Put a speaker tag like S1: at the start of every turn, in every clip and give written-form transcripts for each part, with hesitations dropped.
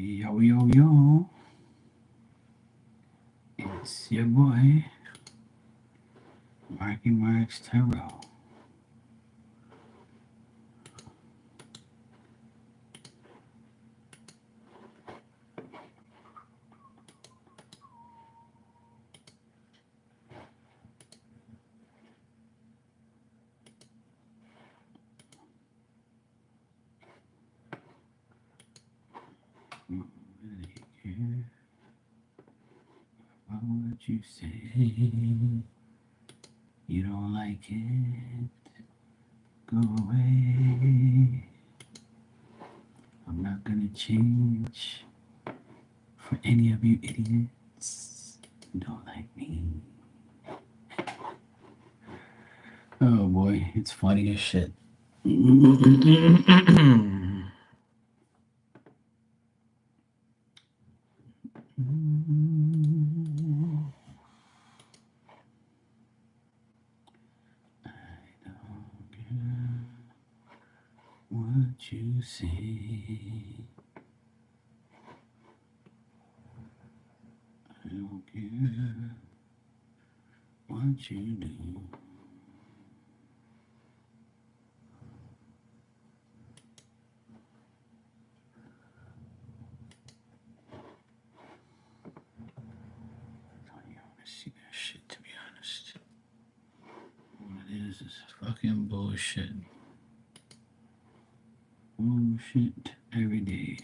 S1: Yo, yo, yo. It's your boy, Marky Marks Tarot. Don't really care about what you say. You don't like it, go away. I'm not gonna change for any of you idiots who don't like me. Oh boy, it's funny as shit. I don't care what you say. I don't care what you do. I don't even want to see that shit, to be honest. What it is fucking bullshit. Bullshit every day.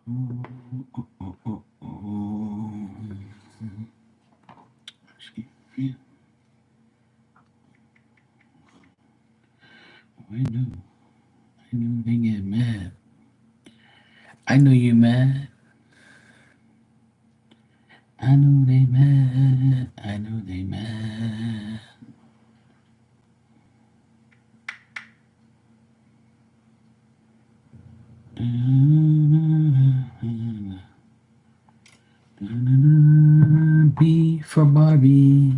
S1: Oh, oh, oh, oh, oh. Excuse me. Oh, I know they get mad. I know you mad. I know they mad. I know they mad. B for Barbie.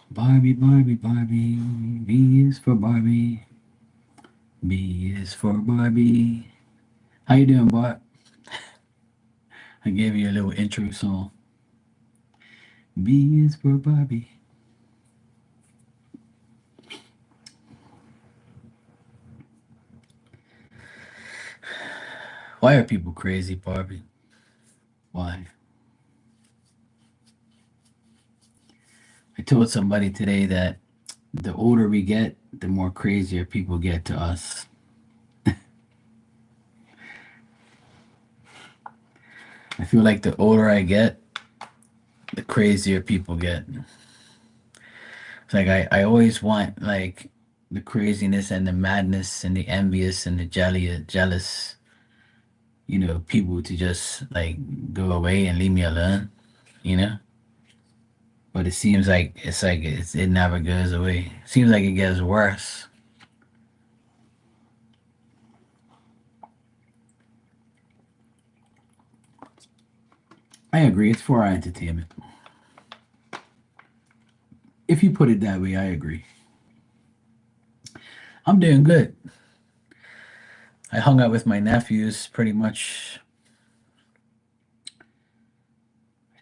S1: Barbie, Barbie, Barbie. B is for Barbie. B is for Barbie. How you doing, Bart? I gave you a little intro song. B is for Barbie. Why are people crazy, Barbie? Why? I told somebody today that the older we get, the more crazier people get to us. I feel like the older I get, the crazier people get. It's like I always want like the craziness and the madness and the envious and the jealous, people to just like go away and leave me alone, you know? But it seems like it never goes away. Seems like it gets worse. I agree. It's for our entertainment. If you put it that way, I agree. I'm doing good. I hung out with my nephews pretty much.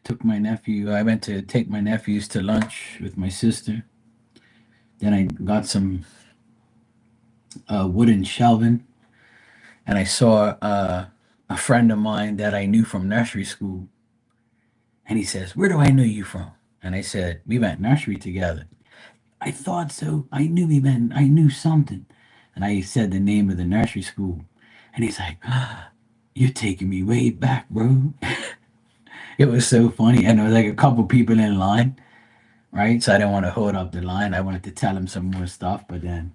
S1: I went to take my nephews to lunch with my sister. Then I got some wooden shelving, and I saw a friend of mine that I knew from nursery school. And he says, "Where do I know you from?" And I said, "We went nursery together." I thought so. I knew something. And I said the name of the nursery school. And he's like, ah, you're taking me way back, bro. It was so funny. And there was like a couple people in line, right? So I didn't want to hold up the line. I wanted to tell him some more stuff. But then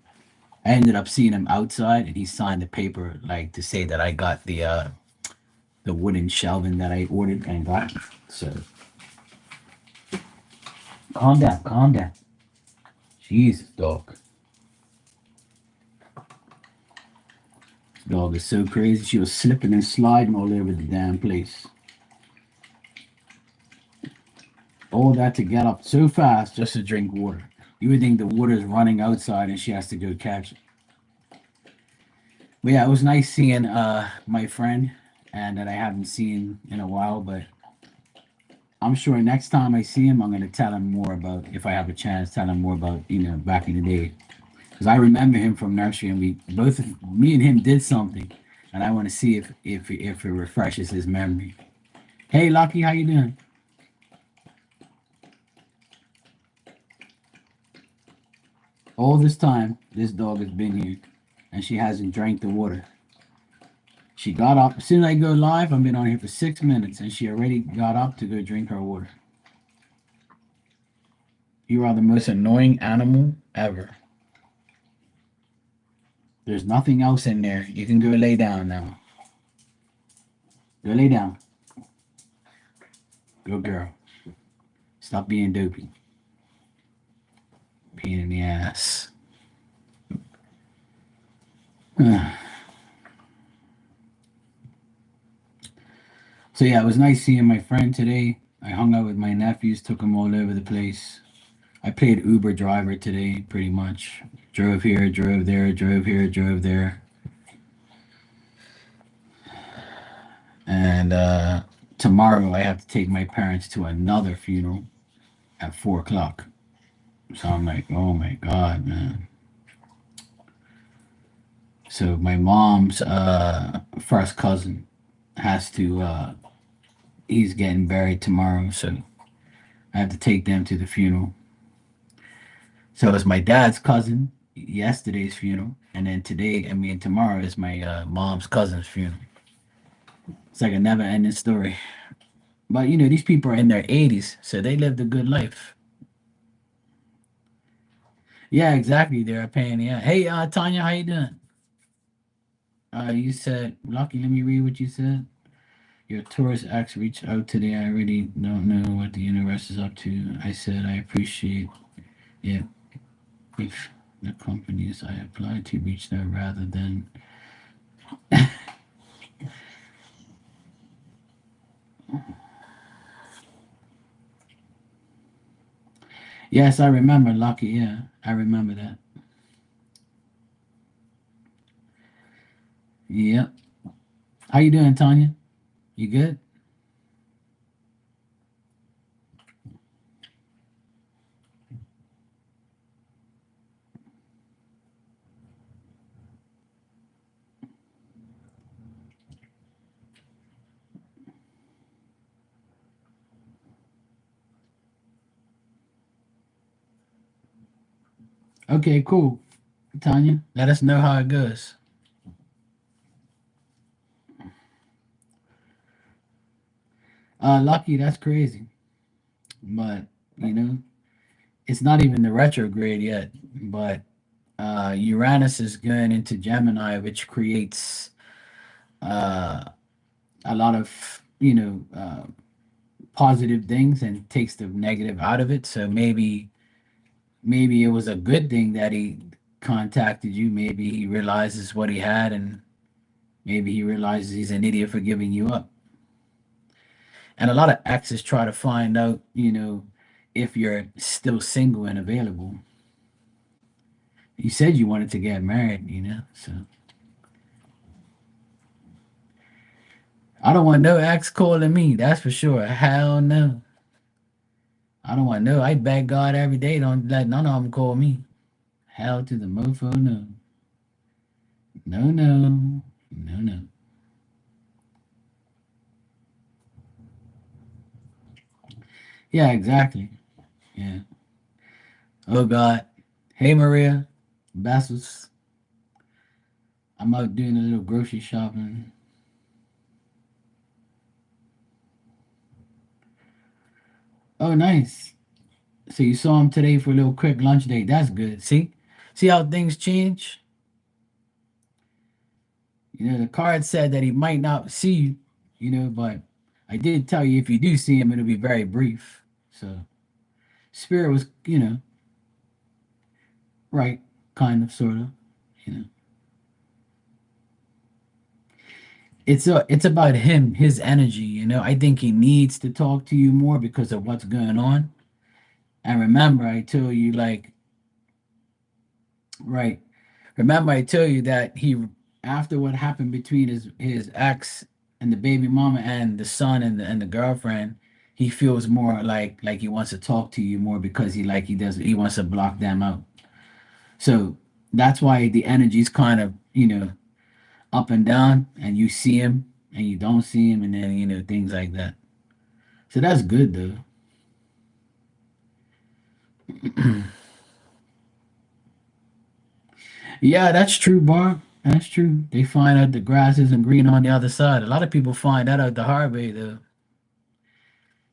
S1: I ended up seeing him outside and he signed the paper like to say that I got the wooden shelving that I ordered and got. So calm down, calm down. Jesus, dog. Dog is so crazy. She was slipping and sliding all over the damn place. All that to get up so fast just to drink water. You would think the water is running outside and she has to go catch it. But yeah, it was nice seeing my friend and that I haven't seen in a while, but I'm sure next time I see him I'm gonna tell him more about if I have a chance, tell him more about, back in the day. Because I remember him from nursery and we both me and him did something and I want to see if it refreshes his memory. Hey Lucky, how you doing? All this time, this dog has been here, and she hasn't drank the water. She got up. As soon as I go live, I've been on here for 6 minutes, and she already got up to go drink her water. You are the most annoying animal ever. There's nothing else in there. You can go lay down now. Go lay down. Good girl. Stop being dopey. Pain in the ass. So yeah, it was nice seeing my friend today. I hung out with my nephews, took them all over the place. I played Uber driver today, pretty much. Drove here, drove there, drove here, drove there. And tomorrow I have to take my parents to another funeral at 4 o'clock. So I'm like, oh my God, man. So my mom's first cousin has to, he's getting buried tomorrow. So I have to take them to the funeral. So it's my dad's cousin, yesterday's funeral. And then today, I mean, tomorrow is my mom's cousin's funeral. It's like a never ending story. But these people are in their 80s, so they lived a good life. Yeah, exactly. They're a pain. Yeah. Hey, Tanya, how you doing? You said, Lucky, let me read what you said. Your tourist acts reached out today. I really don't know what the universe is up to. I said I appreciate it if the companies I applied to reach there rather than. Yes, I remember Lucky. Yeah, I remember that. Yep. How you doing, Tanya? You good? Okay, cool. Tanya, let us know how it goes. Lucky, that's crazy. But, you know, it's not even the retrograde yet. But Uranus is going into Gemini, which creates uh, a lot of, positive things and takes the negative out of it. So maybe it was a good thing that he contacted you. Maybe he realizes what he had and maybe he realizes he's an idiot for giving you up. And a lot of exes try to find out, if you're still single and available. You said you wanted to get married, so I don't want no ex calling me, that's for sure. Hell no. I don't want no. I beg God every day, don't let none of them call me. Hell to the mofo, no. No, no. No, no. Yeah, exactly. Yeah. Oh God. Hey Maria. Bassos. I'm out doing a little grocery shopping. Oh, nice. So you saw him today for a little quick lunch date. That's good. See how things change. You know, the card said that he might not see you. You know, but I did tell you if you do see him, it'll be very brief. So spirit was, right, kind of, sort of. You know, it's about him, his energy. You know, I think he needs to talk to you more because of what's going on. And remember, I told you like right. Remember, I told you that he after what happened between his ex and the baby mama and the son and the girlfriend, he feels more like he wants to talk to you more because he wants to block them out. So that's why the energy's kind of up and down, and you see him and you don't see him, and then things like that. So that's good though. Yeah, that's true, Bar. That's true. They find out the grass isn't green on the other side. A lot of people find that out the hard way, though.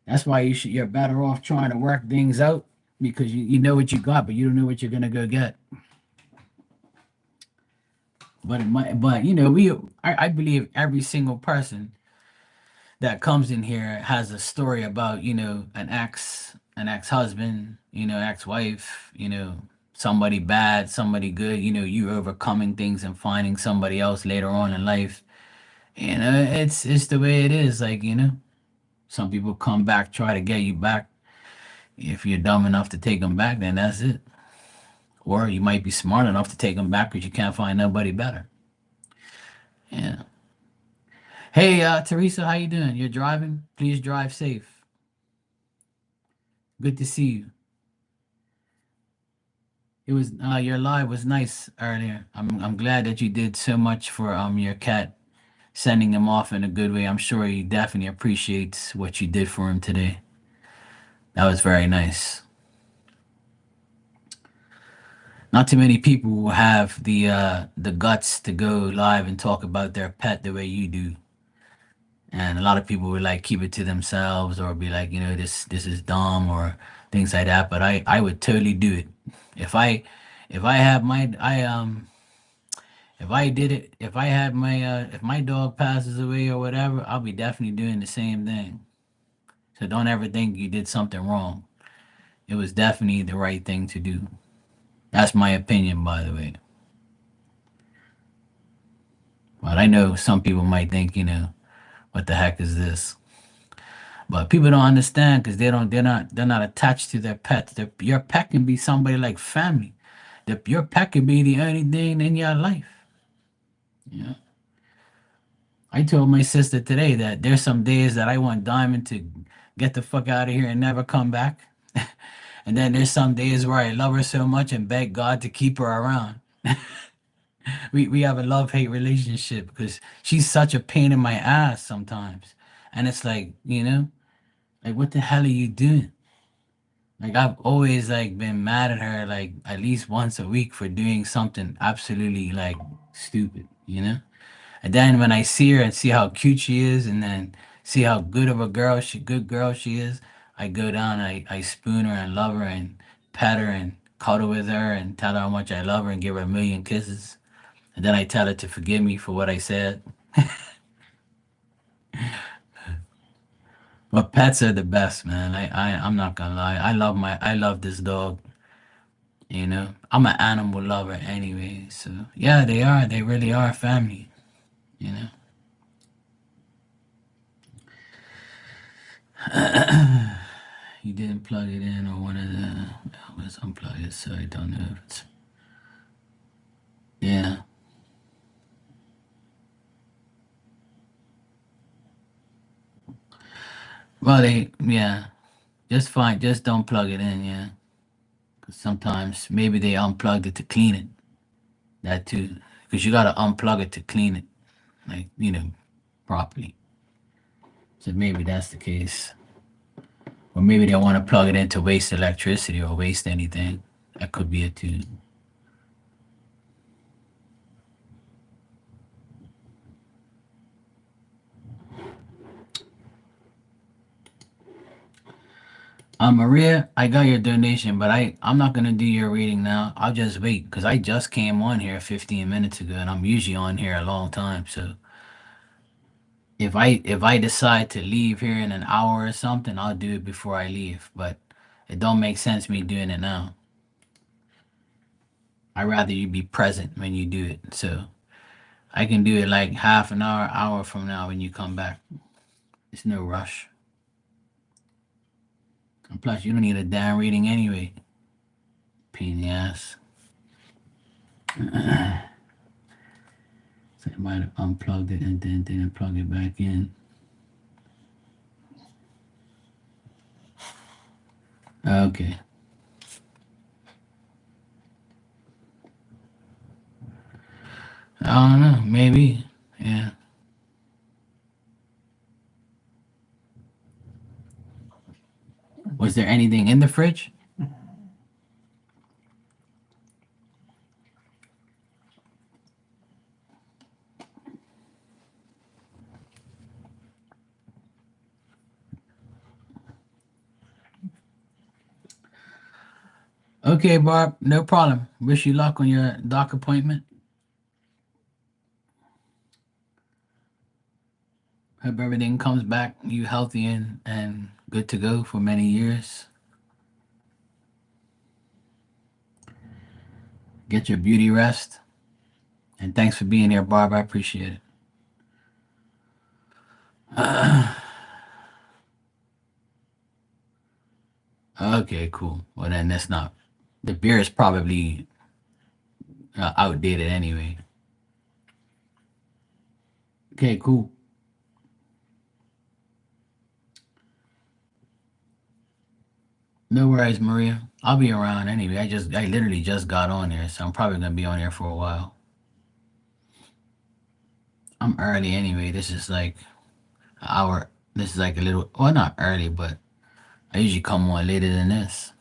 S1: That's why you're better off trying to work things out because you know what you got, but you don't know what you're gonna go get. But I believe every single person that comes in here has a story about an ex-husband, ex-wife, somebody bad, somebody good. You overcoming things and finding somebody else later on in life. It's the way it is. Like, some people come back, try to get you back. If you're dumb enough to take them back, then that's it. Or you might be smart enough to take them back because you can't find nobody better. Yeah. Hey, Teresa, how you doing? You're driving? Please drive safe. Good to see you. It was your live was nice earlier. I'm glad that you did so much for your cat, sending him off in a good way. I'm sure he definitely appreciates what you did for him today. That was very nice. Not too many people will have the guts to go live and talk about their pet the way you do. And a lot of people would like keep it to themselves or be like, this is dumb or things like that. But I would totally do it. If I if I have my I if I did it if I had my if my dog passes away or whatever, I'll be definitely doing the same thing. So don't ever think you did something wrong. It was definitely the right thing to do. That's my opinion, by the way. But I know some people might think, what the heck is this? But people don't understand because they're not attached to their pets. Your pet can be somebody like family. Your pet can be the only thing in your life. Yeah. I told my sister today that there's some days that I want Diamond to get the fuck out of here and never come back. And then there's some days where I love her so much and beg God to keep her around. We have a love hate relationship because she's such a pain in my ass sometimes. And it's like, like what the hell are you doing? Like I've always like been mad at her like at least once a week for doing something absolutely like stupid. And then when I see her and see how cute she is and then see how good girl she is, I go down, I spoon her and love her and pet her and cuddle with her and tell her how much I love her and give her a million kisses. And then I tell her to forgive me for what I said. But pets are the best, man. I'm not gonna lie. I love this dog. I'm an animal lover anyway. So yeah, they are. They really are family. You know. You didn't plug it in or one of the. Let's unplug it so I don't know if it's. Yeah. Well, yeah. Just fine. Just don't plug it in. Yeah. 'Cause sometimes maybe they unplugged it to clean it. That too. Because you gotta unplug it to clean it, like properly. So maybe that's the case. Or maybe they want to plug it in to waste electricity or waste anything. That could be it too. Maria, I got your donation, but I'm not gonna do your reading now. I'll just wait because I just came on here 15 minutes ago, and I'm usually on here a long time. So if I decide to leave here in an hour or something, I'll do it before I leave. But it don't make sense me doing it now. I'd rather you be present when you do it. So I can do it like half an hour from now when you come back. It's no rush. And plus, you don't need a damn reading anyway. Pain in the ass. So I might have unplugged it and then didn't plug it back in. Okay. I don't know. Maybe. Yeah. Was there anything in the fridge? Okay, Barb. No problem. Wish you luck on your doc appointment. Hope everything comes back you healthy and good to go for many years. Get your beauty rest. And thanks for being here, Barb. I appreciate it. Okay, cool. Well, then that's not. The beer is probably outdated anyway. Okay, cool. No worries, Maria. I'll be around anyway. I literally just got on here, so I'm probably gonna be on here for a while. I'm early anyway. This is like an hour. This is like a little, well, not early, but I usually come on later than this.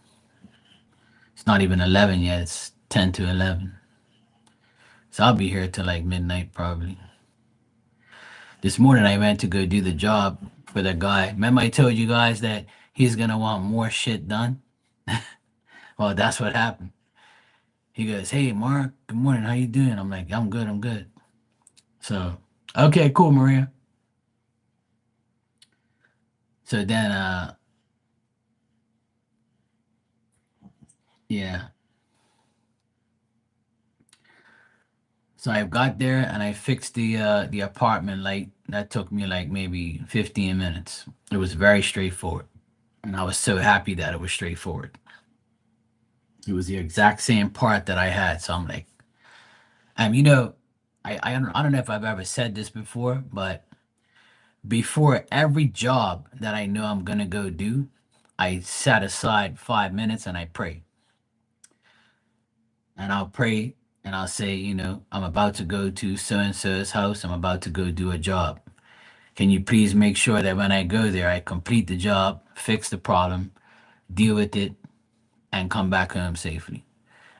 S1: It's not even 11 yet. It's 10 to 11. So I'll be here till like midnight probably. This morning I went to go do the job for the guy. Remember I told you guys that he's gonna want more shit done? Well, that's what happened. He goes, "Hey, Mark, good morning. How you doing?" I'm like, "I'm good. I'm good." So, okay, cool, Maria. So then, yeah. So I got there and I fixed the apartment light. That took me like maybe 15 minutes. It was very straightforward, and I was so happy that it was straightforward. It was the exact same part that I had. So I'm like, you know, I don't know if I've ever said this before, but before every job that I know I'm gonna go do, I set aside 5 minutes and I pray. And I'll pray and I'll say, I'm about to go to so and so's house. I'm about to go do a job. Can you please make sure that when I go there, I complete the job, fix the problem, deal with it, and come back home safely?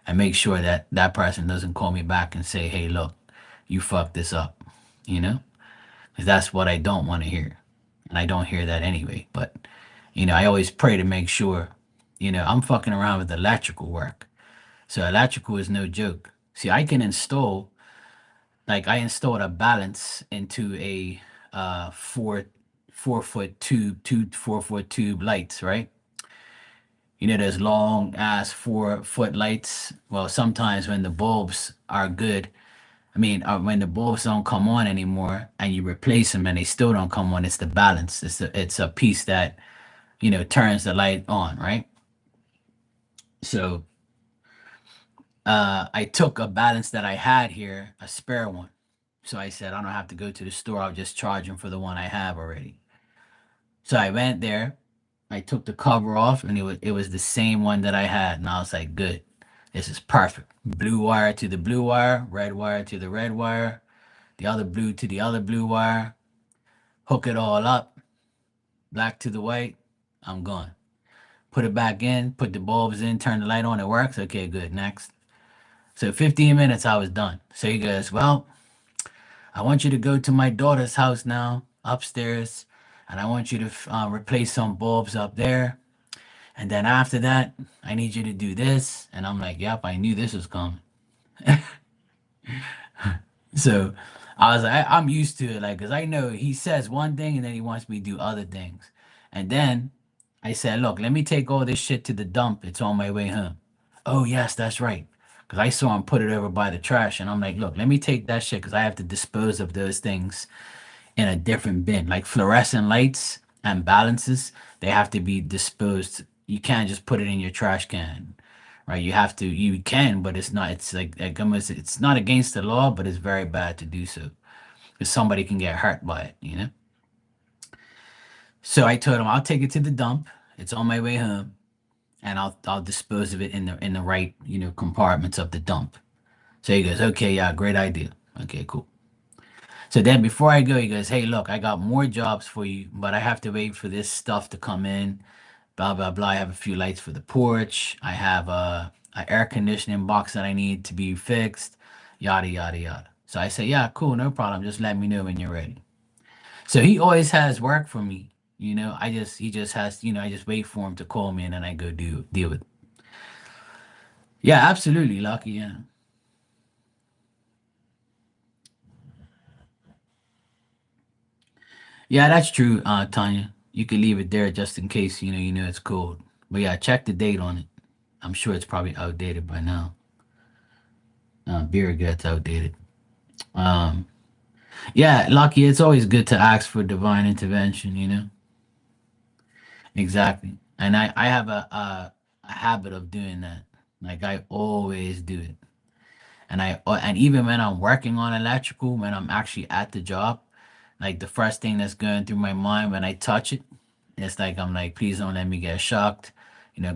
S1: And make sure that that person doesn't call me back and say, hey, look, you fucked this up, you know? Because that's what I don't want to hear. And I don't hear that anyway. But, I always pray to make sure, I'm fucking around with electrical work. So electrical is no joke. See, I can install, like I installed a balance into a 4 foot tube, 4 foot tube lights, right? Those long ass 4 foot lights. Well, sometimes when the bulbs are good, I mean, when the bulbs don't come on anymore and you replace them and they still don't come on, it's the balance. It's a piece that, turns the light on, right? So I took a balance that I had here, a spare one. So I said, I don't have to go to the store. I'll just charge them for the one I have already. So I went there. I took the cover off, and it was the same one that I had, and I was like, good. This is perfect. Blue wire to the blue wire, red wire to the red wire, the other blue to the other blue wire. Hook it all up, black to the white. I'm gone. Put it back in, put the bulbs in, turn the light on. It works. Okay, good. Next. So 15 minutes, I was done. So he goes, well, I want you to go to my daughter's house now, upstairs, and I want you to replace some bulbs up there. And then after that, I need you to do this. And I'm like, yep, I knew this was coming. So I was like, I'm used to it, like, cause I know he says one thing and then he wants me to do other things. And then I said, look, let me take all this shit to the dump. It's on my way home. Oh yes, that's right. Cause I saw him put it over by the trash, and I'm like, look, let me take that shit, cause I have to dispose of those things in a different bin. Like fluorescent lights and balances, they have to be disposed. You can't just put it in your trash can, right? You have to. You can, but it's not. It's like almost. It's not against the law, but it's very bad to do so because somebody can get hurt by it. You know. So I told him I'll take it to the dump. It's on my way home, and I'll dispose of it in the right compartments of the dump. So he goes, okay, yeah, great idea. Okay, cool. So then before I go, he goes, hey, look, I got more jobs for you, but I have to wait for this stuff to come in. Blah, blah, blah. I have a few lights for the porch. I have a air conditioning box that I need to be fixed. Yada, yada, yada. So I say, yeah, cool, no problem. Just let me know when you're ready. So he always has work for me. He just has, I just wait for him to call me and then I go deal with it. Yeah, absolutely, Lucky. Yeah. Yeah, that's true, Tanya. You can leave it there just in case you know it's cold. But yeah, check the date on it. I'm sure it's probably outdated by now. Beer gets outdated. Um, yeah, Lucky. It's always good to ask for divine intervention. Exactly. And I have a habit of doing that. Like I always do it. And even when I'm working on electrical, when I'm actually at the job, like the first thing that's going through my mind when I touch it, it's like I'm like, please don't let me get shocked.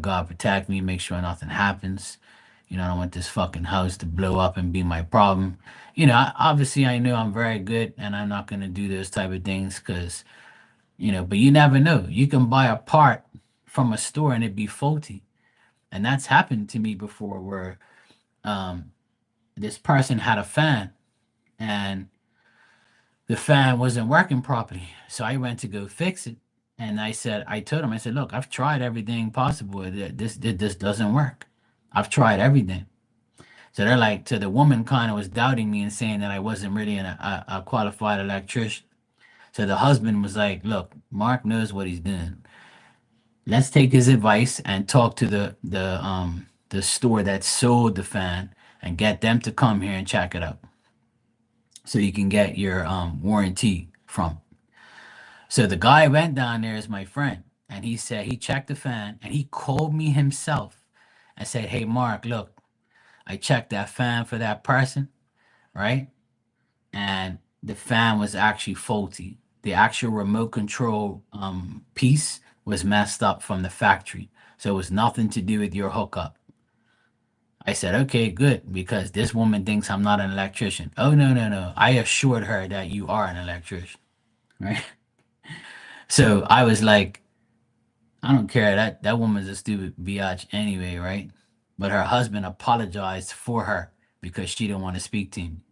S1: God protect me, make sure nothing happens. I don't want this fucking house to blow up and be my problem. Obviously I know I'm very good and I'm not gonna do those type of things because but you never know. You can buy a part from a store and it be faulty. And that's happened to me before where um this person had a fan and the fan wasn't working properly. So I went to go fix it. And I told him, I said, look, I've tried everything possible. This doesn't work. I've tried everything. So they're like, so the woman kind of was doubting me and saying that I wasn't really a qualified electrician. So the husband was like, look, Mark knows what he's doing. Let's take his advice and talk to the store that sold the fan and get them to come here and check it out so you can get your warranty from. So the guy went down there as my friend, and he said he checked the fan, and he called me himself and said, "Hey, Mark, look, I checked that fan for that person, right? And the fan was actually faulty. The actual remote control piece was messed up from the factory, so it was nothing to do with your hookup." I said, "Okay, good, because this woman thinks I'm not an electrician." Oh no, no, no! I assured her that you are an electrician, right? So I was like, I don't care. That woman's a stupid biatch anyway, right? But her husband apologized for her because she didn't want to speak to him.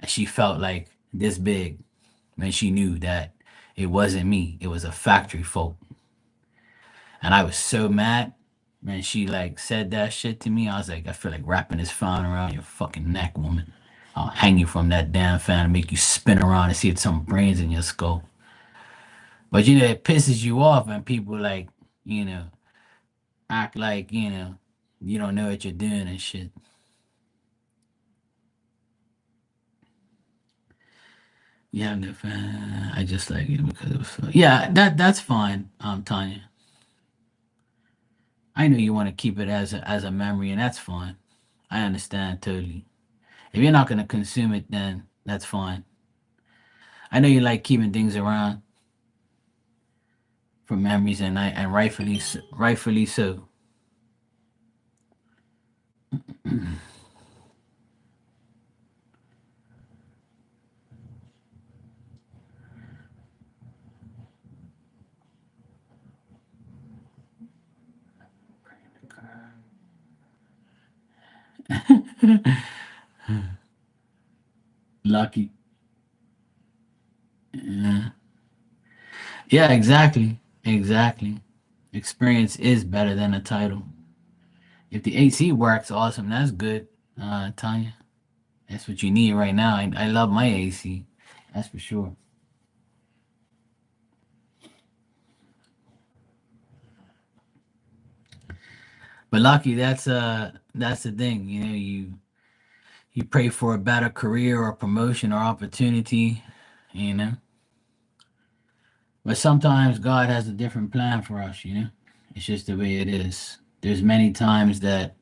S1: And she felt like this big when she knew that it wasn't me. It was a factory fault. And I was so mad when she like said that shit to me. I was like, I feel like wrapping this fan around your fucking neck, woman. I'll hang you from that damn fan and make you spin around and see if some brains in your skull. But it pisses you off when people like, you know, act like you don't know what you're doing and shit. Yeah, no fan. I just like it because it was yeah, that's fine, Tanya. I know you want to keep it as a memory, and that's fine. I understand totally. If you're not gonna consume it, then that's fine. I know you like keeping things around for memories, and rightfully so. Lucky. Yeah. Yeah, exactly. Exactly. Experience is better than a title. If the AC works, awesome. That's good, Tanya. That's what you need right now. I love my AC. That's for sure. But lucky, that's the thing. You know, you pray for a better career or promotion or opportunity. You know, but sometimes God has a different plan for us. You know, it's just the way it is. There's many times that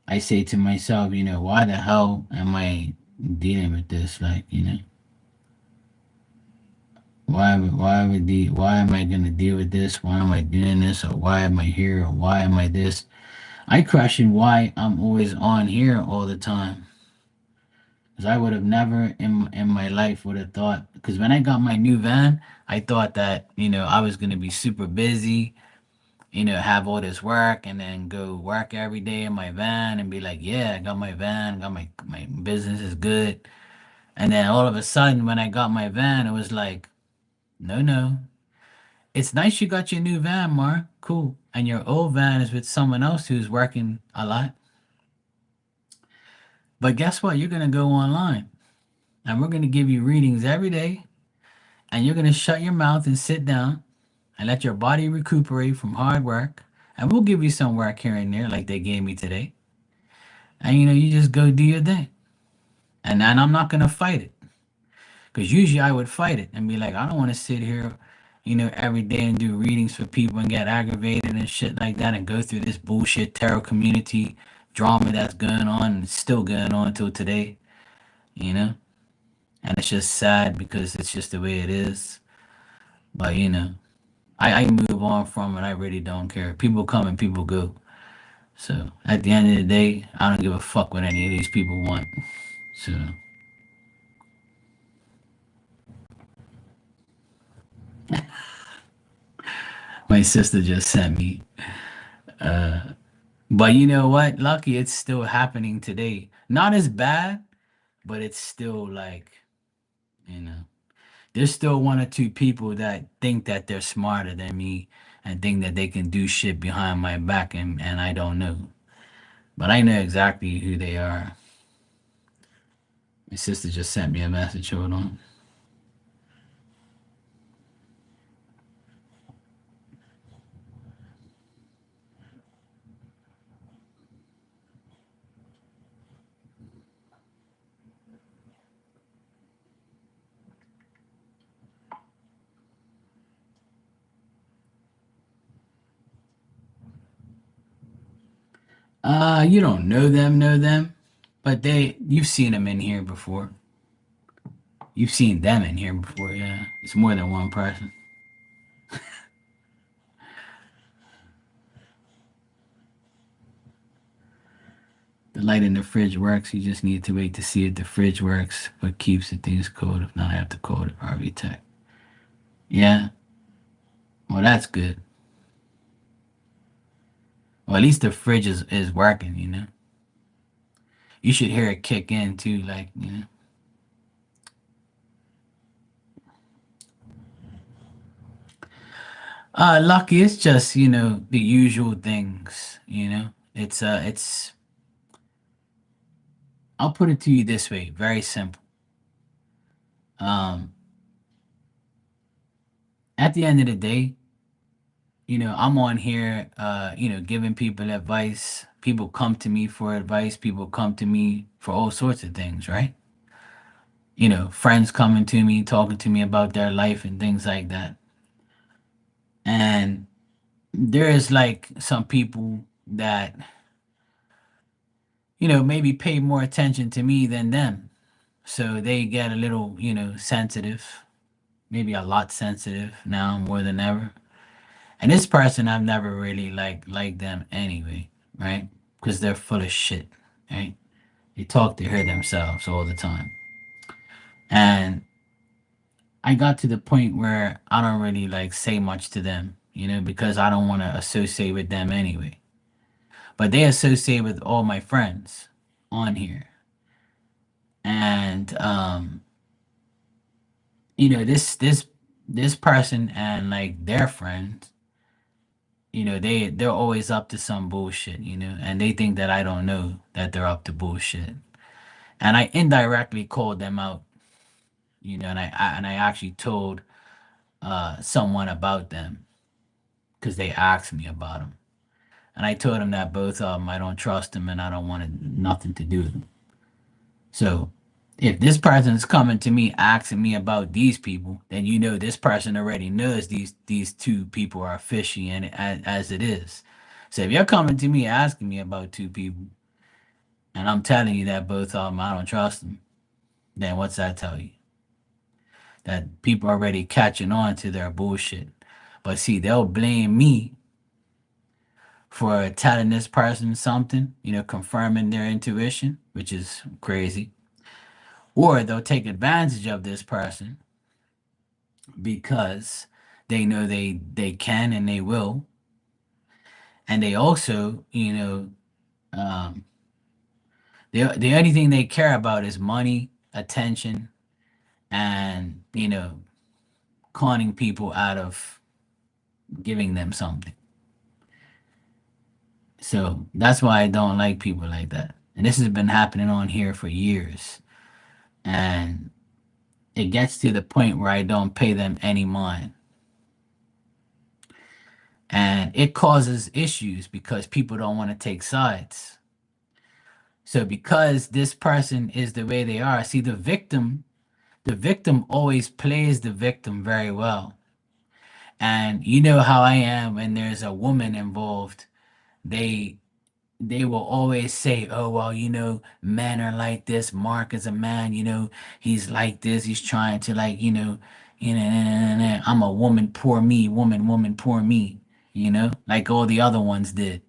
S1: I say to myself, you know, why the hell am I dealing with this? Like, you know, why am I gonna deal with this? Why am I doing this? Or why am I here? Or why am I this? I question why I'm always on here all the time. Because I would have never in my life would have thought. Because when I got my new van, I thought that I was gonna be super busy, have all this work, and then go work every day in my van and be like, yeah, I got my van, got my business is good. And then all of a sudden, when I got my van, it was like, no, no, it's nice you got your new van, Mark. Cool. And your old van is with someone else who's working a lot. But guess what? You're gonna go online, and we're gonna give you readings every day, and you're gonna shut your mouth and sit down and let your body recuperate from hard work. And we'll give you some work here and there, like they gave me today. And you just go do your thing. And I'm not gonna fight it. Because usually I would fight it and be like, I don't want to sit here, every day and do readings for people and get aggravated and shit like that and go through this bullshit tarot community drama that's going on and it's still going on until today, you know? And it's just sad because it's just the way it is. But, I move on from it. I really don't care. People come and people go. So at the end of the day, I don't give a fuck what any of these people want. So my sister just sent me. But you know what? Lucky it's still happening today. Not as bad, but it's still like, you know, there's still one or two people that think that they're smarter than me and think that they can do shit behind my back and I don't know. But I know exactly who they are. My sister just sent me a message. Hold on. You don't know them, but you've seen them in here before. You've seen them in here before, yeah. It's more than one person. The light in the fridge works. You just need to wait to see if the fridge works. What keeps the things cold? If not, I have to call the RV tech. Yeah. Well, that's good. Well, at least the fridge is working. You should hear it kick in too, like. Lucky, it's just, the usual things. It's I'll put it to you this way, very simple. Um, at the end of the day, I'm on here, giving people advice. People come to me for advice. People come to me for all sorts of things, right? Friends coming to me, talking to me about their life and things like that. And there is like some people that, maybe pay more attention to me than them. So they get a little, sensitive, maybe a lot sensitive now more than ever. And this person I've never really liked them anyway, right? Because they're full of shit, right? They talk to hear themselves all the time. And I got to the point where I don't really like say much to them, because I don't want to associate with them anyway. But they associate with all my friends on here. And this person and like their friends, they're always up to some bullshit, and they think that I don't know that they're up to bullshit. And I indirectly called them out, and I actually told someone about them because they asked me about them. And I told them that both of them, I don't trust them and I don't want nothing to do with them. So if this person is coming to me asking me about these people, then this person already knows these two people are fishy, and as it is. So if you're coming to me asking me about two people, and I'm telling you that both of them I don't trust them, then what's that tell you? That people are already catching on to their bullshit. But see, they'll blame me for telling this person something, confirming their intuition, which is crazy. Or they'll take advantage of this person because they know they can and they will. And they also, um, the only thing they care about is money, attention, and conning people out of giving them something. So that's why I don't like people like that. And this has been happening on here for years. And it gets to the point where I don't pay them any mind. And it causes issues because people don't want to take sides. So because this person is the way they are, see the victim always plays the victim very well. And you know how I am when there's a woman involved, they they will always say, "Oh well, men are like this. Mark is a man. He's like this. He's trying to like, I'm a woman, poor me. Woman, woman, poor me. Like all the other ones did.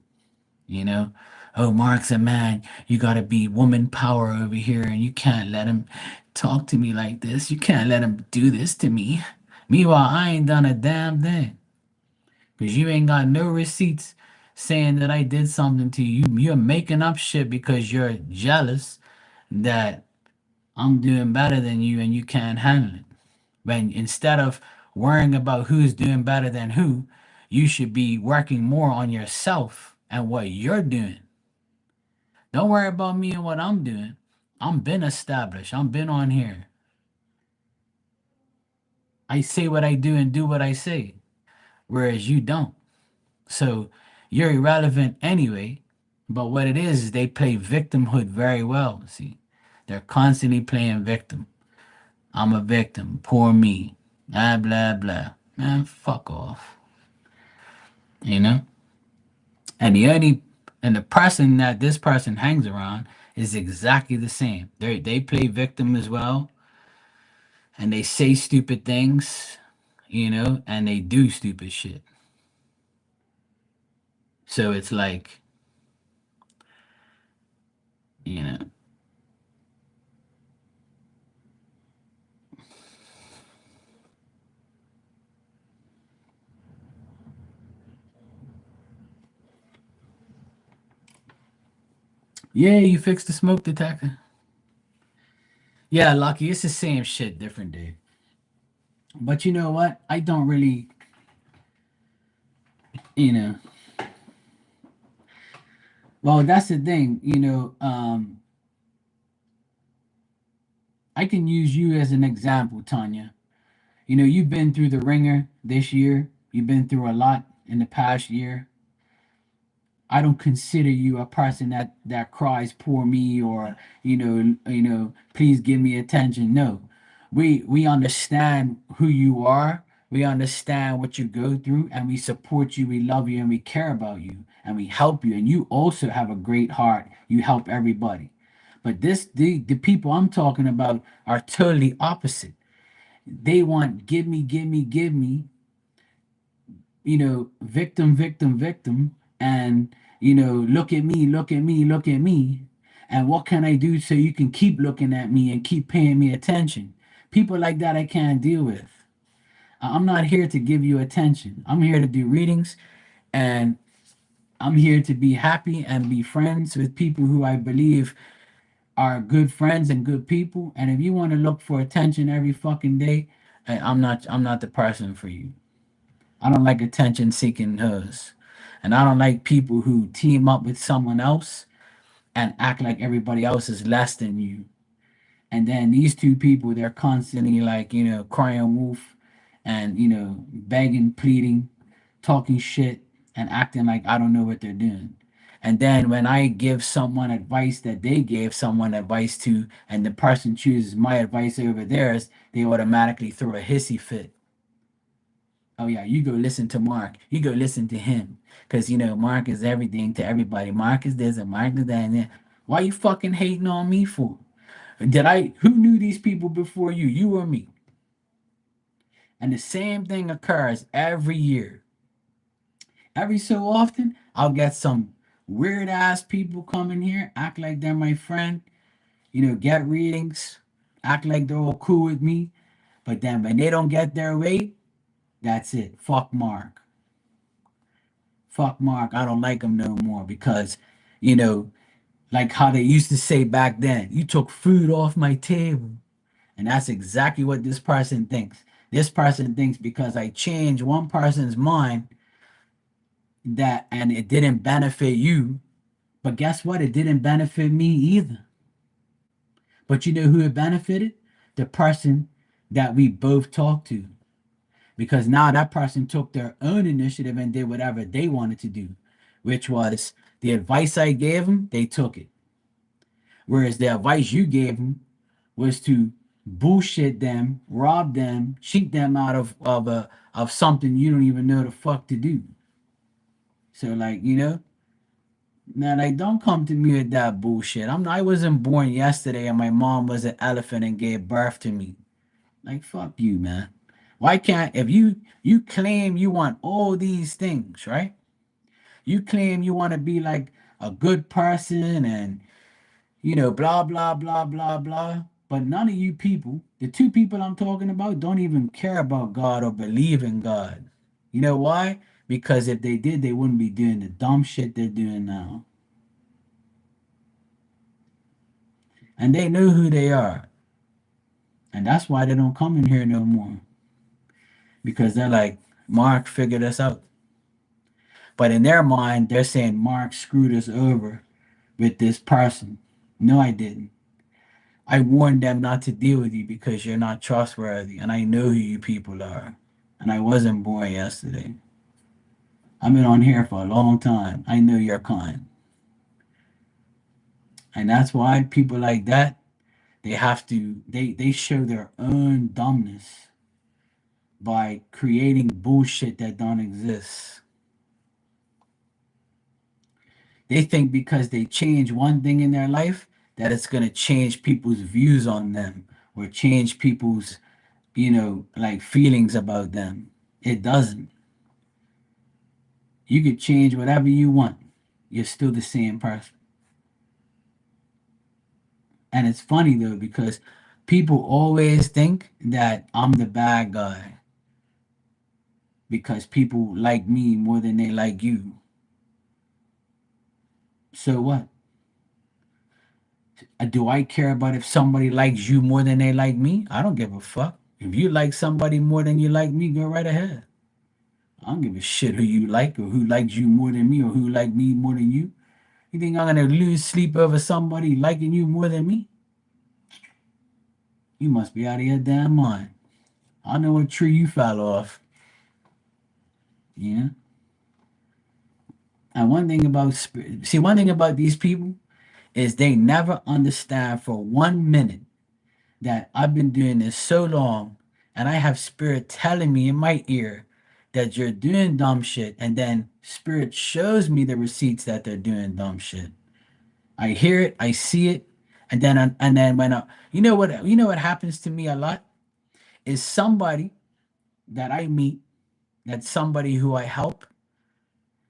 S1: You know, oh, Mark's a man. You gotta be woman power over here, and you can't let him talk to me like this. You can't let him do this to me. Meanwhile, I ain't done a damn thing. Because you ain't got no receipts saying that I did something to you. You're making up shit because you're jealous that I'm doing better than you and you can't handle it. When instead of worrying about who's doing better than who, you should be working more on yourself and what you're doing. Don't worry about me and what I'm doing. I'm been established. I'm been on here. I say what I do and do what I say, whereas you don't. So you're irrelevant anyway. But what it is they play victimhood very well. See, they're constantly playing victim. I'm a victim. Poor me. Blah blah blah. Man, fuck off. You know. And the person that this person hangs around is exactly the same. They play victim as well, and they say stupid things. And they do stupid shit. So it's like, you know, yeah, you fixed the smoke detector. Yeah, Lucky, it's the same shit, different day. But you know what? I don't really, you know. Well, that's the thing, I can use you as an example, Tanya. You've been through the ringer this year. You've been through a lot in the past year. I don't consider you a person that cries poor me, or please give me attention. No. We understand who you are. We understand what you go through, and we support you, we love you, and we care about you, and we help you. And you also have a great heart. You help everybody. But the people I'm talking about are totally opposite. They want give me, give me, give me, victim, victim, victim, and look at me, look at me, look at me, and what can I do so you can keep looking at me and keep paying me attention? People like that I can't deal with. I'm not here to give you attention. I'm here to do readings, and I'm here to be happy and be friends with people who I believe are good friends and good people. And if you want to look for attention every fucking day, I'm not the person for you. I don't like attention seeking hoes. And I don't like people who team up with someone else and act like everybody else is less than you. And then these two people, they're constantly like, crying wolf and, begging, pleading, talking shit, and acting like I don't know what they're doing. And then when I give someone advice that they gave someone advice to, and the person chooses my advice over theirs, they automatically throw a hissy fit. Oh yeah, you go listen to Mark. You go listen to him. Cause Mark is everything to everybody. Mark is this and Mark is that and that. Why you fucking hating on me for? Who knew these people before you? You or me? And the same thing occurs every year. Every so often, I'll get some weird ass people come in here, act like they're my friend, get readings, act like they're all cool with me. But then when they don't get their way, that's it. Fuck Mark. Fuck Mark. I don't like him no more because, you know, like how they used to say back then, you took food off my table. And that's exactly what this person thinks. This person thinks because I changed one person's mind that and it didn't benefit you. But guess what? It didn't benefit me either. But you know who it benefited? The person that we both talked to. Because now that person took their own initiative and did whatever they wanted to do, which was the advice I gave them, they took it. Whereas the advice you gave them was to bullshit them, rob them, cheat them out of something you don't even know the fuck to do. So like, now like don't come to me with that bullshit. I wasn't born yesterday and my mom was an elephant and gave birth to me. Like fuck you, man. Why can't if you claim you want all these things, right? You claim you want to be like a good person and blah blah blah blah blah. But none of you people, the two people I'm talking about, don't even care about God or believe in God. You know why? Because if they did, they wouldn't be doing the dumb shit they're doing now. And they know who they are. And that's why they don't come in here no more. Because they're like, Mark figured us out. But in their mind, they're saying Mark screwed us over with this person. No, I didn't. I warned them not to deal with you because you're not trustworthy, and I know who you people are. And I wasn't born yesterday. I've been on here for a long time. I know your kind. And that's why people like that, they show their own dumbness by creating bullshit that don't exist. They think because they change one thing in their life that it's going to change people's views on them or change people's, like feelings about them. It doesn't. You could change whatever you want. You're still the same person. And it's funny though, because people always think that I'm the bad guy because people like me more than they like you. So what? Do I care about if somebody likes you more than they like me? I don't give a fuck. If you like somebody more than you like me, go right ahead. I don't give a shit who you like or who likes you more than me or who like me more than you. You think I'm gonna lose sleep over somebody liking you more than me? You must be out of your damn mind. I know what tree you fell off. Yeah. And one thing about one thing about these people is they never understand for 1 minute that I've been doing this so long and I have spirit telling me in my ear that you're doing dumb shit and then spirit shows me the receipts that they're doing dumb shit. I hear it, I see it, and then when what happens to me a lot is somebody that I meet, that's somebody who I help,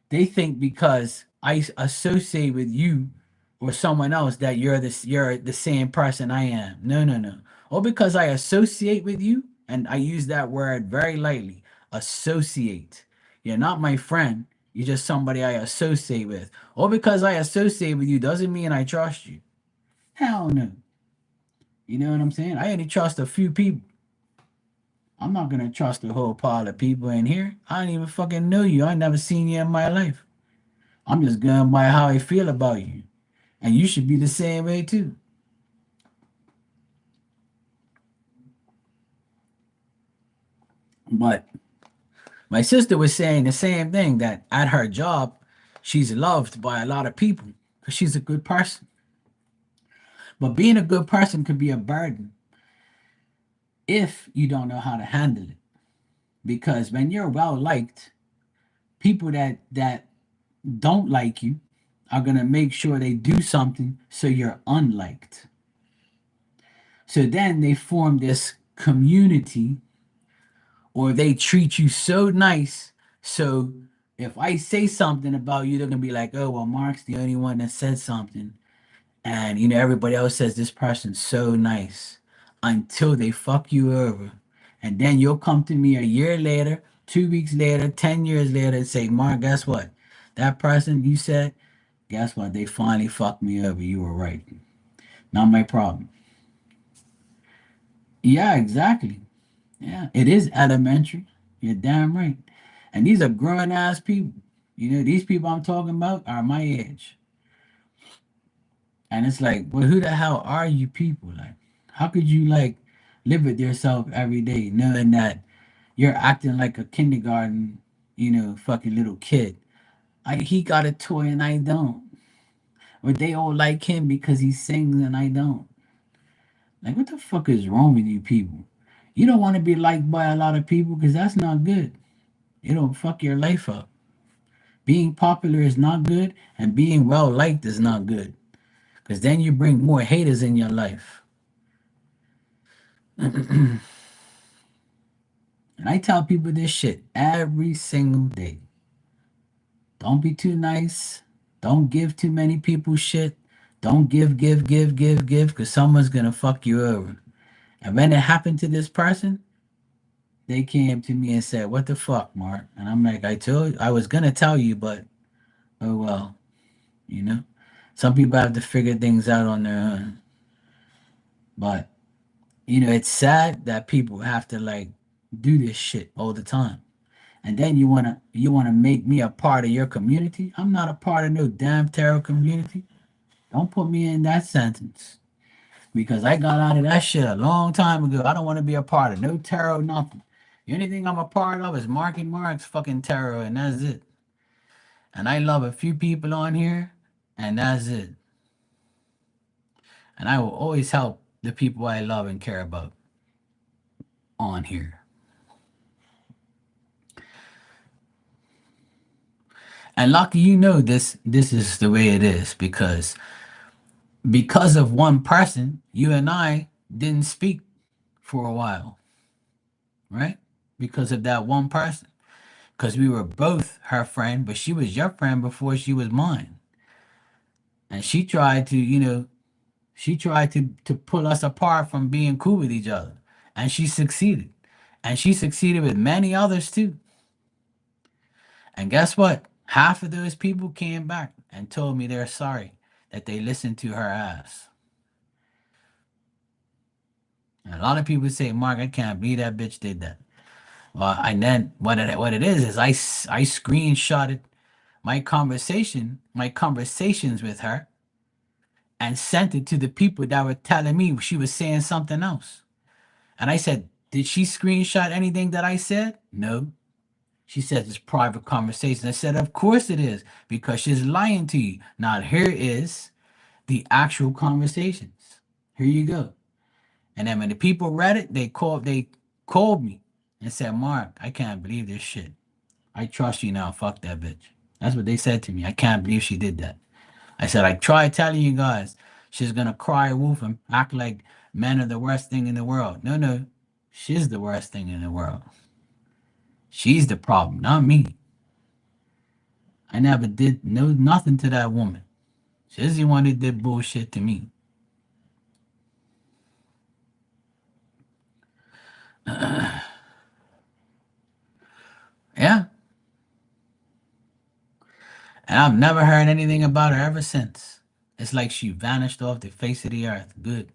S1: they think because I associate with you or someone else that you're the same person I am. No, no, no. Or because I associate with you, and I use that word very lightly, associate. You're not my friend. You're just somebody I associate with. Or because I associate with you doesn't mean I trust you. Hell no. You know what I'm saying? I only trust a few people. I'm not gonna trust a whole pile of people in here. I don't even fucking know you. I never seen you in my life. I'm just going by how I feel about you. And you should be the same way too. But my sister was saying the same thing, that at her job, she's loved by a lot of people because she's a good person. But being a good person could be a burden if you don't know how to handle it. Because when you're well liked, people that don't like you are gonna make sure they do something so you're unliked. So then they form this community, or they treat you so nice. So if I say something about you, they're gonna be like, "Oh, well, Mark's the only one that said something," and everybody else says this person's so nice until they fuck you over, and then you'll come to me a year later, 2 weeks later, 10 years later, and say, "Mark, guess what? That person you said, guess what? They finally fucked me over. You were right. Not my problem." Yeah, exactly. Yeah, it is elementary. You're damn right. And these are grown ass people. These people I'm talking about are my age. And it's like, well, who the hell are you people? Like, how could you like live with yourself every day knowing that you're acting like a kindergarten, fucking little kid? He got a toy and I don't. Or they all like him because he sings and I don't. Like, what the fuck is wrong with you people? You don't want to be liked by a lot of people because that's not good. It'll fuck your life up. Being popular is not good, and being well liked is not good. Because then you bring more haters in your life. And I tell people this shit every single day. Don't be too nice. Don't give too many people shit. Don't give, because someone's gonna fuck you over. And when it happened to this person, they came to me and said, "What the fuck, Mark?" And I'm like, I was gonna tell you, but oh well, you know. Some people have to figure things out on their own. But it's sad that people have to like do this shit all the time. And then you wanna make me a part of your community. I'm not a part of no damn tarot community. Don't put me in that sentence. Because I got out of that shit a long time ago. I don't want to be a part of no tarot, nothing. The only thing I'm a part of is Marky Mark's fucking tarot, and that's it. And I love a few people on here, and that's it. And I will always help the people I love and care about on here. And lucky this is the way it is because of one person, you and I didn't speak for a while, right? Because of that one person. Because we were both her friend, but she was your friend before she was mine. And she tried to pull us apart from being cool with each other. And she succeeded. And she succeeded with many others too. And guess what? Half of those people came back and told me they're sorry that they listened to her ass. And a lot of people say, Mark, I can't believe that bitch did that. Well, and then what it is I screenshotted my conversations with her, and sent it to the people that were telling me she was saying something else. And I said, "Did she screenshot anything that I said?" No. She said it's private conversation. I said, "Of course it is, because she's lying to you." Now here is the actual conversations. Here you go. And then when the people read it, they called me and said, "Mark, I can't believe this shit. I trust you now. Fuck that bitch." That's what they said to me. I can't believe she did that. I said, I tried telling you guys she's gonna cry wolf and act like men are the worst thing in the world. No, no. She's the worst thing in the world. She's the problem, not me. I never did nothing to that woman. She's the one that did bullshit to me. Yeah. And I've never heard anything about her ever since. It's like she vanished off the face of the earth. Good.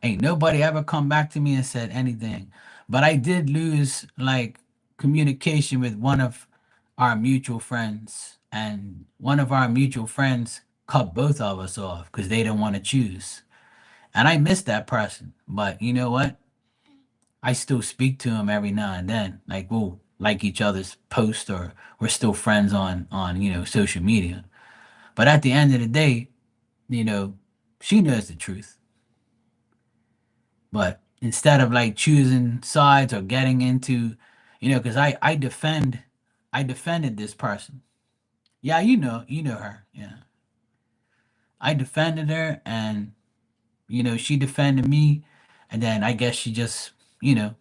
S1: Ain't nobody ever come back to me and said anything. But I did lose like communication with one of our mutual friends, and one of our mutual friends cut both of us off because they didn't want to choose. And I miss that person. But you know what? I still speak to him every now and then. Like we'll like each other's posts, or we're still friends on social media. But at the end of the day, you know, she knows the truth. But instead of like choosing sides or getting into, because I defended this person. Yeah, you know her. Yeah, I defended her, and she defended me, and then I guess she just, you know,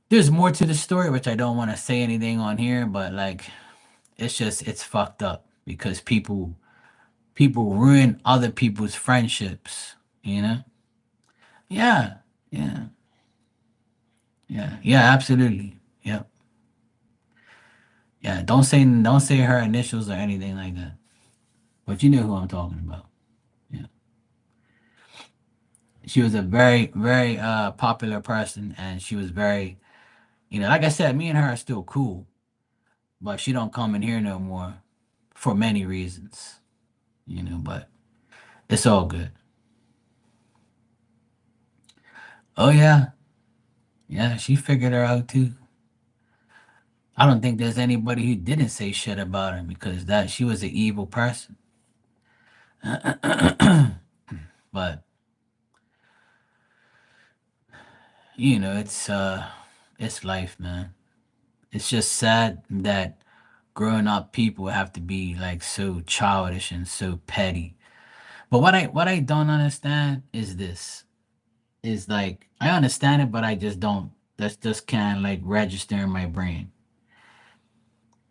S1: there's more to the story, which I don't want to say anything on here, but like, it's fucked up because people ruin other people's friendships. You know? Yeah, yeah, yeah, absolutely. Yep. Yeah, don't say her initials or anything like that. But you know who I'm talking about. Yeah. She was a very, very popular person, and she was very, like I said, me and her are still cool, but she don't come in here no more for many reasons, but it's all good. Oh yeah. Yeah, she figured her out too. I don't think there's anybody who didn't say shit about her because that she was an evil person. But it's life, man. It's just sad that grown up people have to be like so childish and so petty. But what I don't understand is this. Is like I understand it, but I just don't. That's just kind of like register in my brain.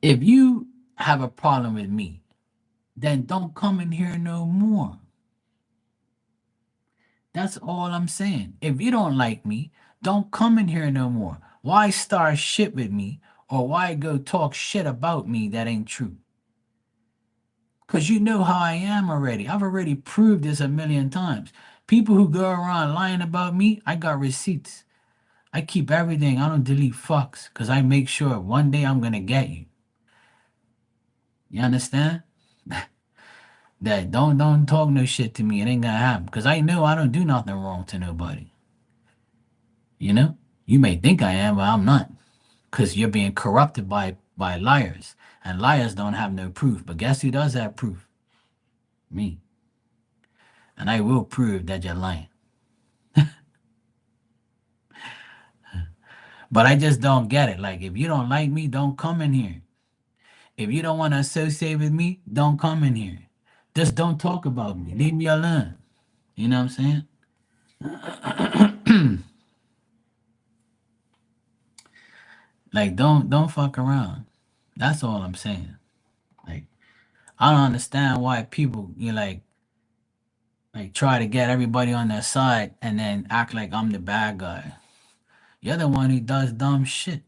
S1: If you have a problem with me, then don't come in here no more. That's all I'm saying. If you don't like me, don't come in here no more. Why start shit with me, or why go talk shit about me that ain't true? Because you know how I am already. I've already proved this a million times. People who go around lying about me, I got receipts. I keep everything. I don't delete fucks because I make sure one day I'm going to get you. You understand? That don't talk no shit to me. It ain't gonna happen because I know I don't do nothing wrong to nobody. You know, you may think I am, but I'm not, because you're being corrupted by liars, and liars don't have no proof. But guess who does have proof? Me, and I will prove that you're lying. But I just don't get it. Like, if you don't like me, don't come in here. If you don't want to associate with me, don't come in here. Just don't talk about me. Leave me alone. You know what I'm saying? Like, don't fuck around. That's all I'm saying. Like, I don't understand why people like try to get everybody on their side and then act like I'm the bad guy. You're the one who does dumb shit.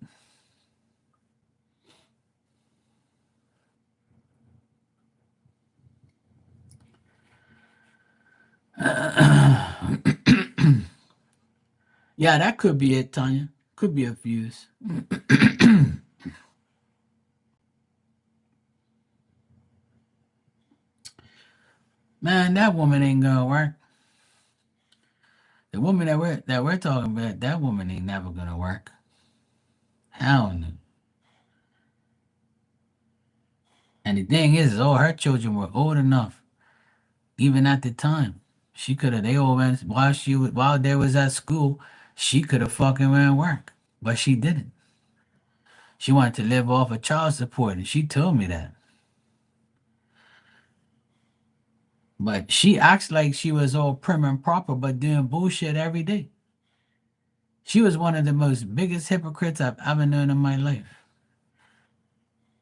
S1: Yeah, that could be it, Tanya. Could be a fuse. Man, that woman ain't gonna work. The woman that we're talking about, that woman ain't never gonna work. Hell no. And the thing is, all her children were old enough, even at the time. She could have. They all went while they was at school. She could have fucking went work, but she didn't. She wanted to live off of child support, and she told me that. But she acts like she was all prim and proper, but doing bullshit every day. She was one of the most biggest hypocrites I've ever known in my life.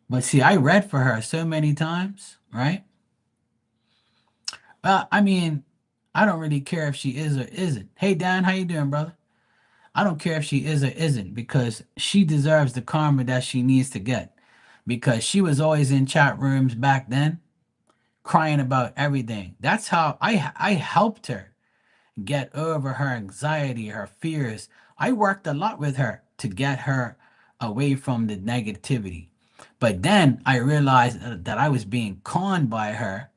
S1: But see, I read for her so many times, right? I mean, I don't really care if she is or isn't. Hey Dan, how you doing, brother? I don't care if she is or isn't because she deserves the karma that she needs to get. Because she was always in chat rooms back then crying about everything. That's how I helped her get over her anxiety, her fears. I worked a lot with her to get her away from the negativity. But then I realized that I was being conned by her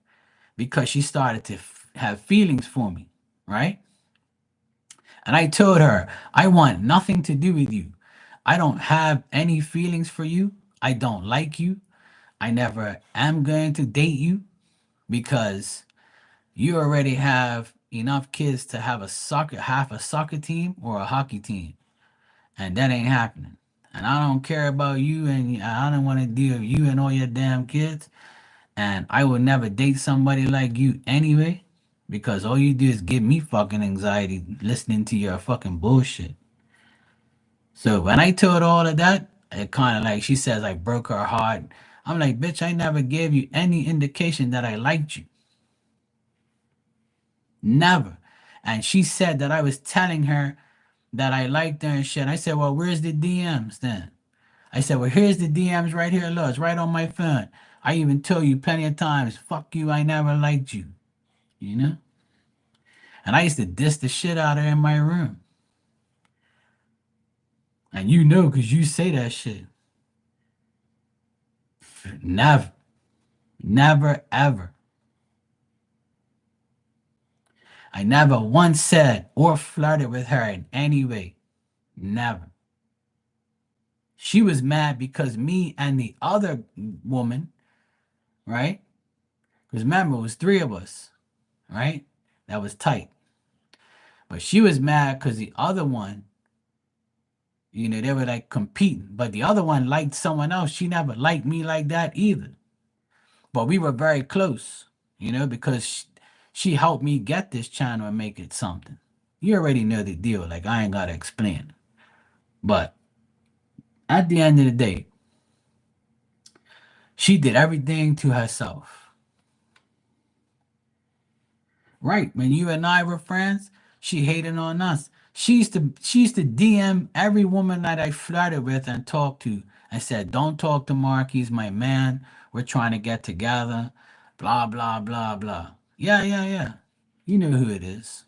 S1: because she started to have feelings for me, right? And I told her, I want nothing to do with you. I don't have any feelings for you. I don't like you. I never am going to date you because you already have enough kids to have half a soccer team or a hockey team. And that ain't happening. And I don't care about you, and I don't want to deal with you and all your damn kids. And I would never date somebody like you anyway, because all you do is give me fucking anxiety listening to your fucking bullshit. So when I told all of that, it kind of like she says I broke her heart. I'm like, bitch, I never gave you any indication that I liked you. Never. And she said that I was telling her that I liked her and shit. I said, well, where's the DMs then? I said, well, here's the DMs right here. Look, it's right on my phone. I even told you plenty of times, fuck you, I never liked you. You know? And I used to diss the shit out of her in my room. And you know, because you say that shit. Never. Never, ever. I never once said or flirted with her in any way. Never. She was mad because me and the other woman, right? Because remember, it was three of us, right? That was tight. But she was mad because the other one, they were like competing. But the other one liked someone else. She never liked me like that either. But we were very close, because she helped me get this channel and make it something. You already know the deal. Like, I ain't got to explain. But at the end of the day, she did everything to herself. Right. When you and I were friends, she hated on us. She used to DM every woman that I flirted with and talked to and said, don't talk to Mark, he's my man. We're trying to get together. Blah blah blah blah. Yeah, yeah, yeah. You know who it is.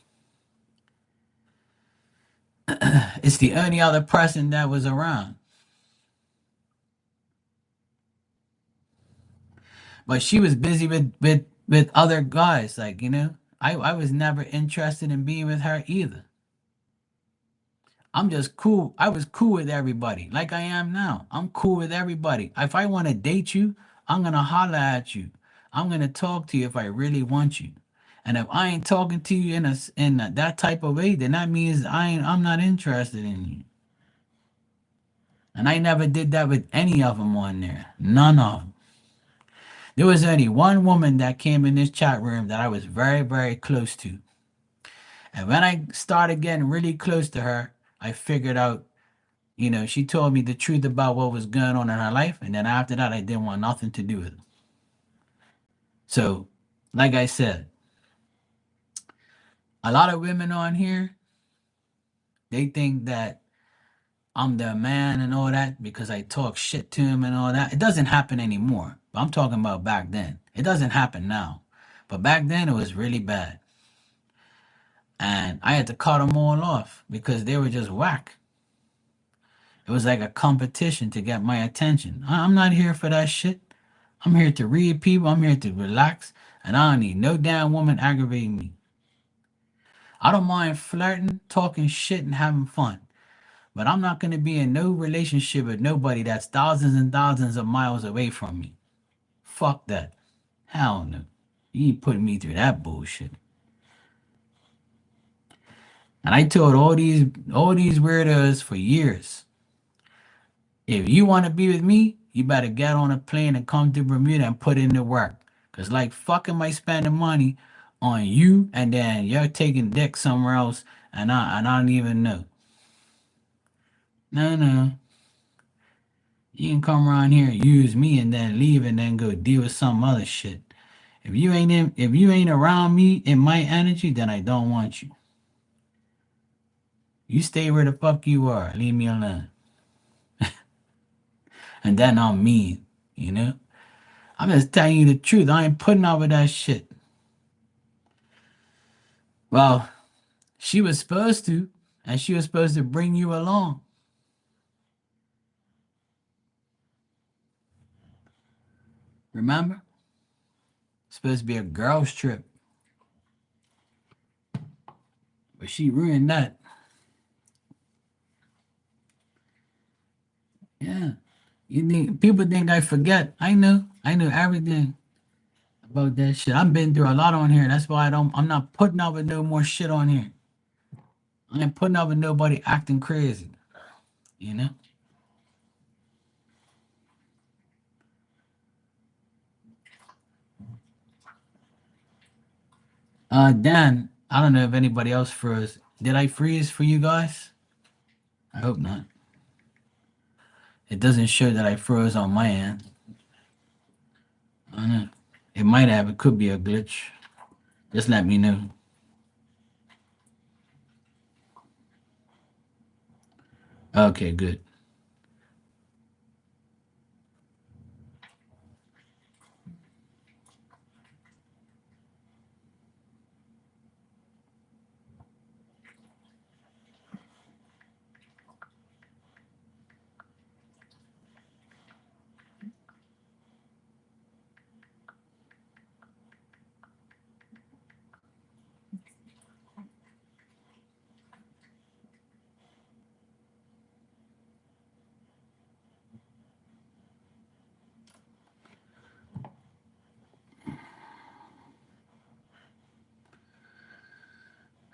S1: It's the only other person that was around. But she was busy with other guys, like, I was never interested in being with her either. I'm just cool. I was cool with everybody, like I am now. I'm cool with everybody. If I want to date you, I'm gonna holler at you. I'm gonna talk to you if I really want you. And if I ain't talking to you that type of way, then that means I'm not interested in you. And I never did that with any of them on there. None of them. There was only one woman that came in this chat room that I was very, very close to. And when I started getting really close to her, I figured out, she told me the truth about what was going on in her life. And then after that, I didn't want nothing to do with it. So, like I said, a lot of women on here, they think that I'm their man and all that because I talk shit to them and all that. It doesn't happen anymore. But I'm talking about back then. It doesn't happen now. But back then, it was really bad. And I had to cut them all off because they were just whack. It was like a competition to get my attention. I'm not here for that shit. I'm here to read people. I'm here to relax. And I don't need no damn woman aggravating me. I don't mind flirting, talking shit, and having fun. But I'm not going to be in no relationship with nobody that's thousands and thousands of miles away from me. Fuck that. Hell no. You ain't putting me through that bullshit. And I told all these weirdos for years, if you want to be with me, you better get on a plane and come to Bermuda and put in the work. Cause like fuck am I spending money on you and then you're taking dick somewhere else and I don't even know. No, no. You can come around here and use me and then leave and then go deal with some other shit. If you ain't around me in my energy, then I don't want you. You stay where the fuck you are. Leave me alone. And then I'm mean. I'm just telling you the truth. I ain't putting up with that shit. Well, she was supposed to, and she was supposed to bring you along. Remember? It's supposed to be a girls' trip, but she ruined that. Yeah. You think people think I forget? I knew everything about that shit. I've been through a lot on here. That's why I'm not putting up with no more shit on here. I ain't putting up with nobody acting crazy. You know? Dan, I don't know if anybody else froze. Did I freeze for you guys? I hope not. It doesn't show that I froze on my end. I don't know. It might have. It could be a glitch. Just let me know. Okay, good.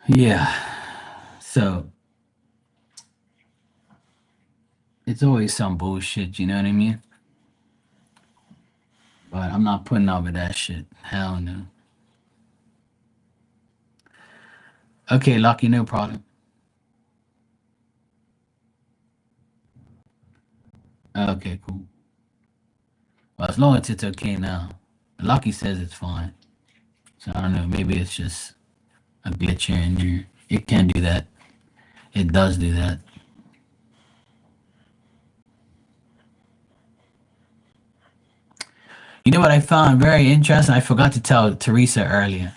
S1: Yeah. So it's always some bullshit, you know what I mean? But I'm not putting up with that shit. Hell no. Okay, Lucky, no problem. Okay, cool. Well, as long as it's okay now. Lucky says it's fine. So I don't know. Maybe it's just a glitch here and there. It can do that. It does do that. You know what I found very interesting? I forgot to tell Teresa earlier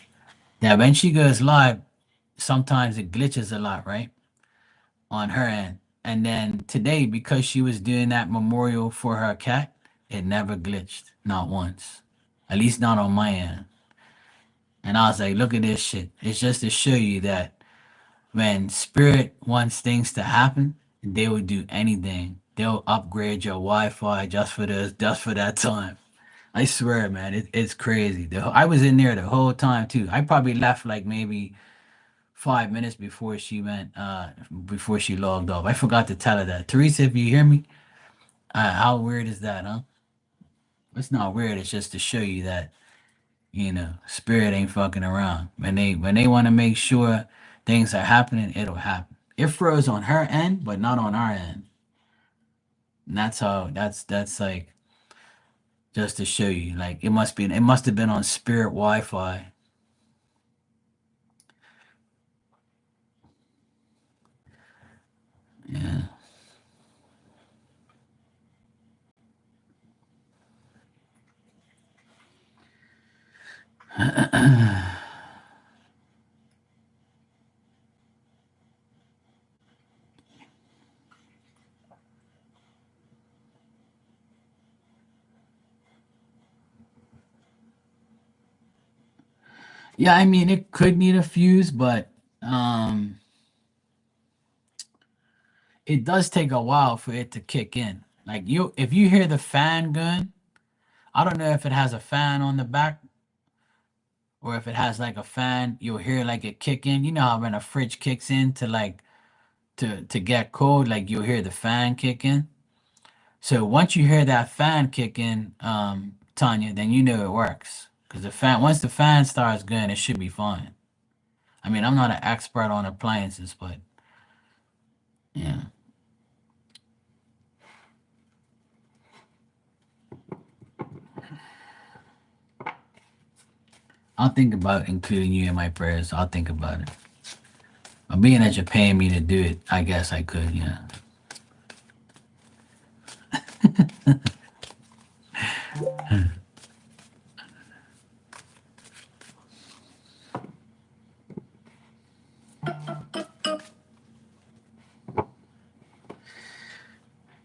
S1: that when she goes live, sometimes it glitches a lot, right? On her end. And then today, because she was doing that memorial for her cat, it never glitched. Not once. At least not on my end. And I was like, look at this shit. It's just to show you that when spirit wants things to happen, they will do anything. They'll upgrade your Wi-Fi just for this, just for that time. I swear, man, it's crazy. I was in there the whole time too. I probably left like maybe 5 minutes before she logged off. I forgot to tell her that. Teresa, if you hear me, how weird is that, huh? It's not weird. It's just to show you that spirit ain't fucking around. When they want to make sure things are happening, it'll happen. It froze on her end, but not on our end. And that's how. That's like just to show you. Like it must have been on Spirit Wi-Fi. Yeah. Yeah, I mean it could need a fuse, but it does take a while for it to kick in. Like if you hear the fan gun, I don't know if it has a fan on the back or if it has like a fan, you'll hear like it kick in. You know how when a fridge kicks in to like to get cold, like you'll hear the fan kick in. So once you hear that fan kick in, Tanya, then you know it works. Because once the fan starts going, it should be fine. I mean, I'm not an expert on appliances, but yeah, I'll think about including you in my prayers. I'll think about it. But being that you're paying me to do it, I guess I could, yeah.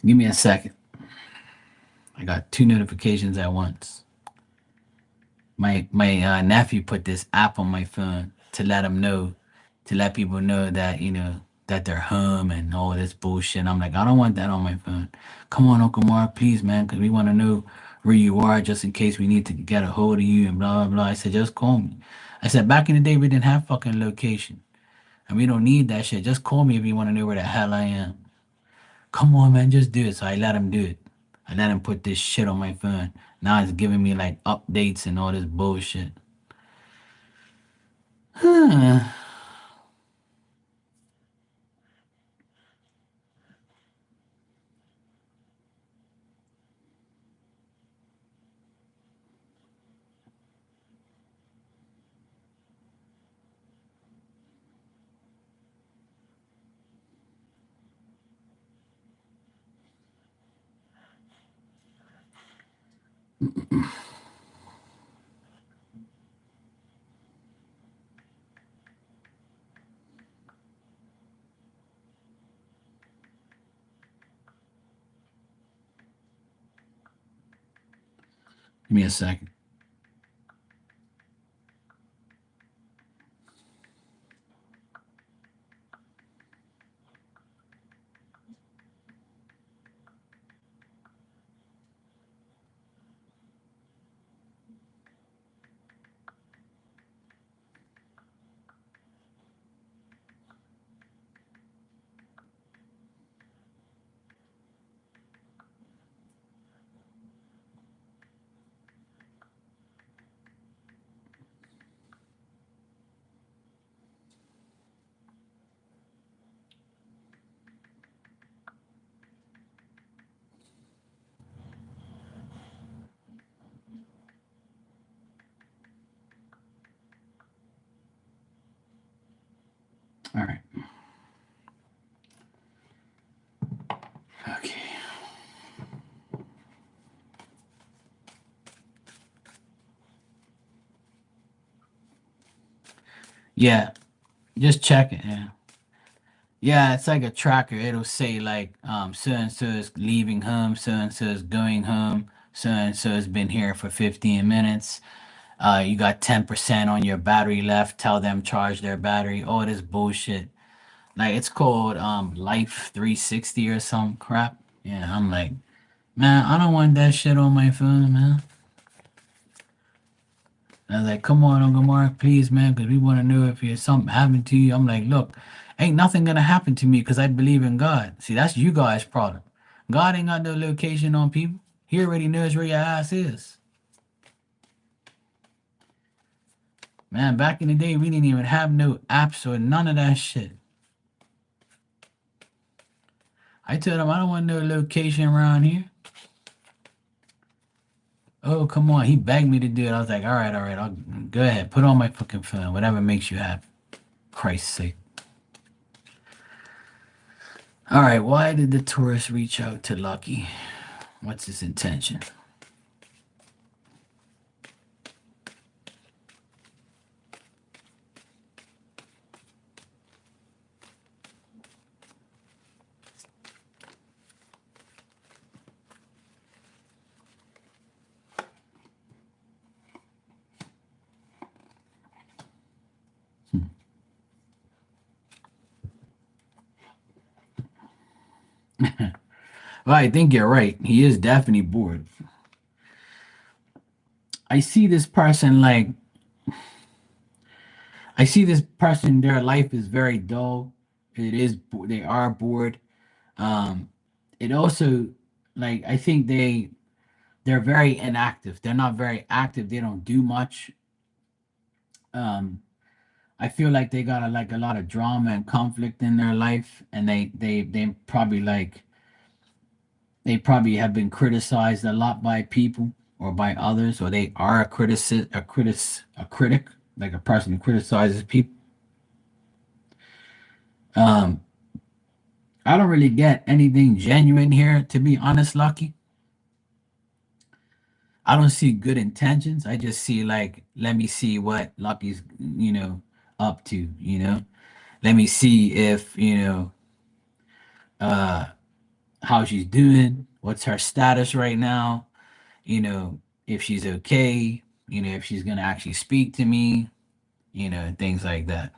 S1: Give me a second. I got two notifications at once. my nephew put this app on my phone to let him know, to let people know that that they're home and all this bullshit. I'm like, I don't want that on my phone. Come on, Uncle Mark, please, man, because we want to know where you are just in case we need to get a hold of you and blah blah blah. I said, just call me. I said, back in the day we didn't have fucking location, and we don't need that shit. Just call me if you want to know where the hell I am. Come on, man, just do it. So I let him do it. I let him put this shit on my phone. Now it's giving me like updates and all this bullshit. Huh. Give me a second. All right. Okay. Yeah, just check it. Yeah. Yeah, it's like a tracker. It'll say like so and so is leaving home, so and so is going home, so and so has been here for 15 minutes. You got 10% on your battery left. Tell them charge their battery. All this bullshit. Like it's called Life 360 or some crap. Yeah, I'm like, man, I don't want that shit on my phone, man. And I was like, come on, Uncle Mark, please, man, because we want to know if there's something happened to you. I'm like, look, ain't nothing gonna happen to me because I believe in God. See, that's you guys' problem. God ain't got no location on people. He already knows where your ass is. Man, back in the day, we didn't even have no apps or none of that shit. I told him I don't want no location around here. Oh, come on. He begged me to do it. I was like, all right, I'll go ahead. Put on my fucking phone, whatever makes you happy. Christ's sake. All right, why did the tourist reach out to Lucky? What's his intention? Well, I think you're right. He is definitely bored. I see this person like I see this person. Their life is very dull. It is. They are bored. Um, it also like I think they're very inactive. They're not very active. They don't do much. Um, I feel like they got like a lot of drama and conflict in their life, and they probably like they probably have been criticized a lot by people or by others, or they are a critic, like a person who criticizes people. Um, I don't really get anything genuine here, to be honest, Lucky. I don't see good intentions. I just see like, let me see what Lucky's, up to, Let me see if, uh how she's doing, what's her status right now, if she's okay, if she's gonna actually speak to me, things like that.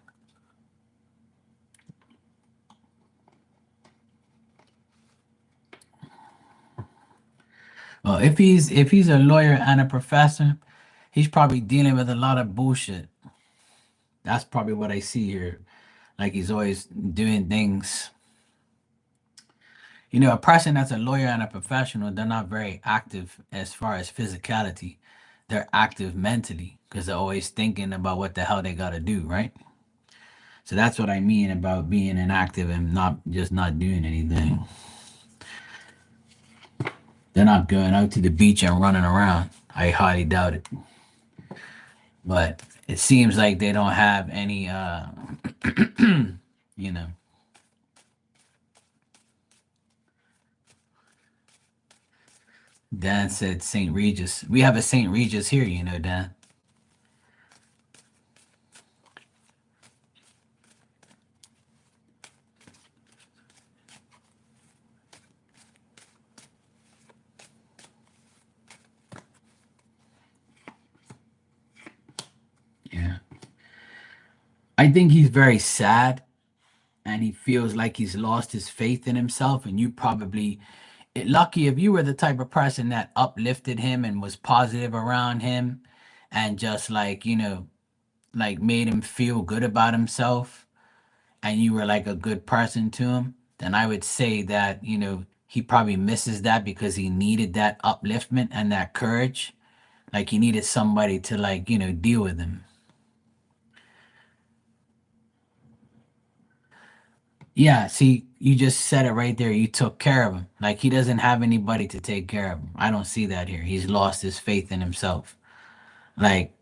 S1: Well, if he's a lawyer and a professor, he's probably dealing with a lot of bullshit. That's probably what I see here. Like he's always doing things. A person that's a lawyer and a professional, they're not very active as far as physicality. They're active mentally because they're always thinking about what the hell they got to do, right? So that's what I mean about being inactive and not doing anything. They're not going out to the beach and running around. I highly doubt it. But it seems like they don't have any you know. Dan said St. Regis. We have a St. Regis here, Dan. Yeah. I think he's very sad and he feels like he's lost his faith in himself. And you probably, lucky if you were the type of person that uplifted him and was positive around him and just like made him feel good about himself, and you were like a good person to him, then I would say that, he probably misses that because he needed that upliftment and that courage. Like he needed somebody to like, deal with him. Yeah, see, you just said it right there. You took care of him. Like he doesn't have anybody to take care of him. I don't see that here. He's lost his faith in himself. Like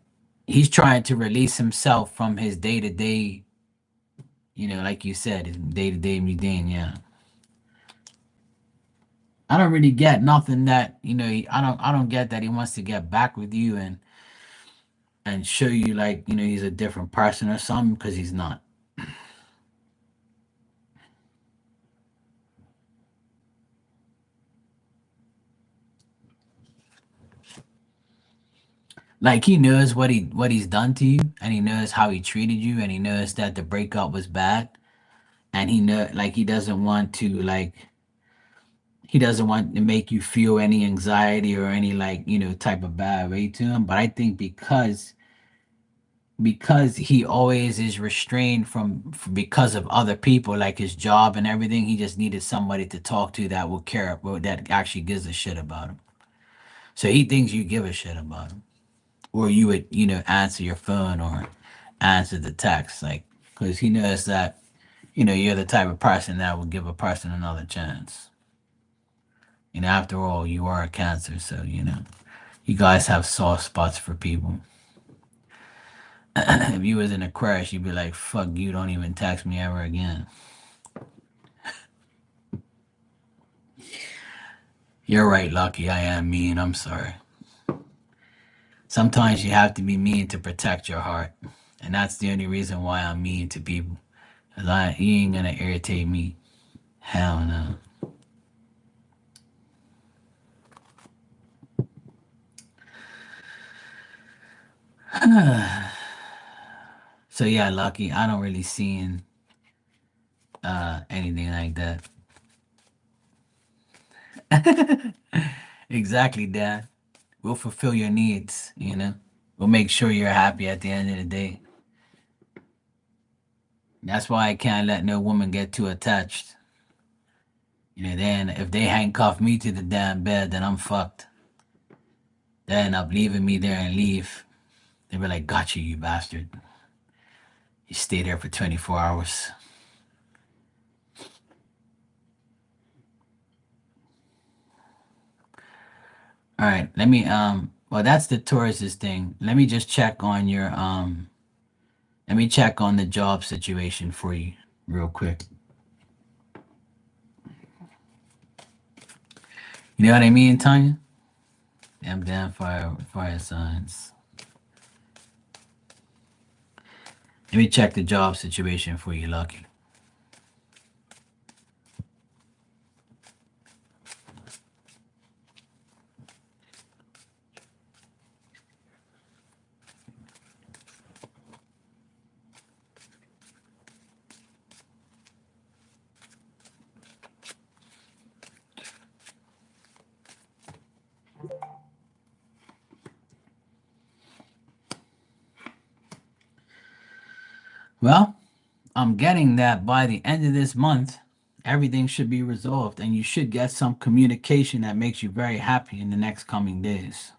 S1: he's trying to release himself from his day to day, like you said, his day to day routine. Yeah. I don't really get nothing that, I don't get that he wants to get back with you and show you like, he's a different person or something because he's not. Like he knows what he's done to you, and he knows how he treated you, and he knows that the breakup was bad, and he doesn't want to make you feel any anxiety or any like, type of bad way to him. But I think because he always is restrained from because of other people, like his job and everything, he just needed somebody to talk to that will care, that actually gives a shit about him. So he thinks you give a shit about him, or you would, answer your phone or answer the text, like, because he knows that, you're the type of person that will give a person another chance. After all, you are a Cancer, so you guys have soft spots for people. If you was in a crash, you'd be like, "Fuck you! Don't even text me ever again." You're right, Lucky. I am mean. I'm sorry. Sometimes you have to be mean to protect your heart, and that's the only reason why I'm mean to people. Cause he ain't gonna irritate me. Hell no. So yeah, Lucky. I don't really see anything like that. Exactly, Dad. We'll fulfill your needs. We'll make sure you're happy at the end of the day. That's why I can't let no woman get too attached. Then if they handcuff me to the damn bed, then I'm fucked. They end up leaving me there and leave. They be like, "Got you, you bastard. You stay there for 24 hours." All right, let me well that's the Taurus's thing. Let me check on the job situation for you real quick. You know what I mean, Tanya? Damn damn fire signs. Let me check the job situation for you, Lucky. Well, I'm getting that by the end of this month, everything should be resolved and you should get some communication that makes you very happy in the next coming days.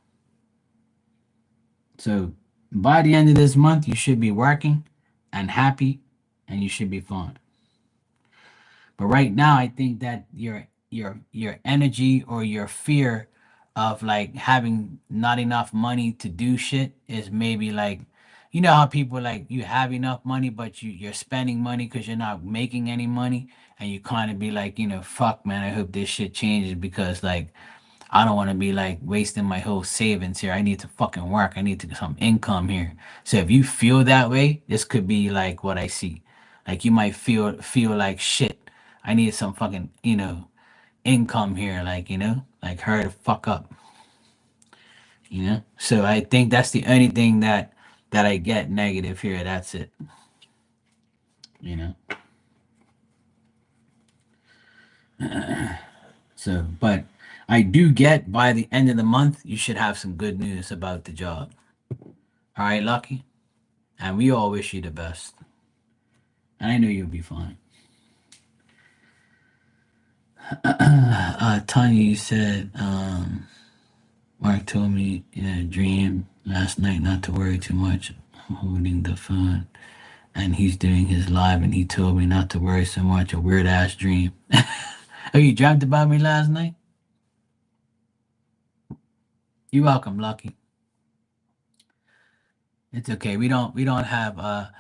S1: So, by the end of this month, you should be working and happy and you should be fine. But right now, I think that your energy or your fear of like having not enough money to do shit is maybe like, you know how people like you have enough money but you're spending money because you're not making any money, and you kind of be like, fuck man, I hope this shit changes because like I don't want to be like wasting my whole savings here. I need to fucking work. I need to get some income here. So if you feel that way, this could be like what I see. Like you might feel like shit. I need some fucking, income here, like, like hurry the fuck up. So I think that's the only thing that I get negative here. That's it. You know. So, but I do get by the end of the month, you should have some good news about the job. All right, Lucky? And we all wish you the best. And I know you'll be fine. Tanya, you said, Mark told me in a dream last night not to worry too much. I'm holding the phone. And he's doing his live, and he told me not to worry so much. A weird ass dream. Oh, you dreamt about me last night? You're welcome, Lucky. It's okay. We don't have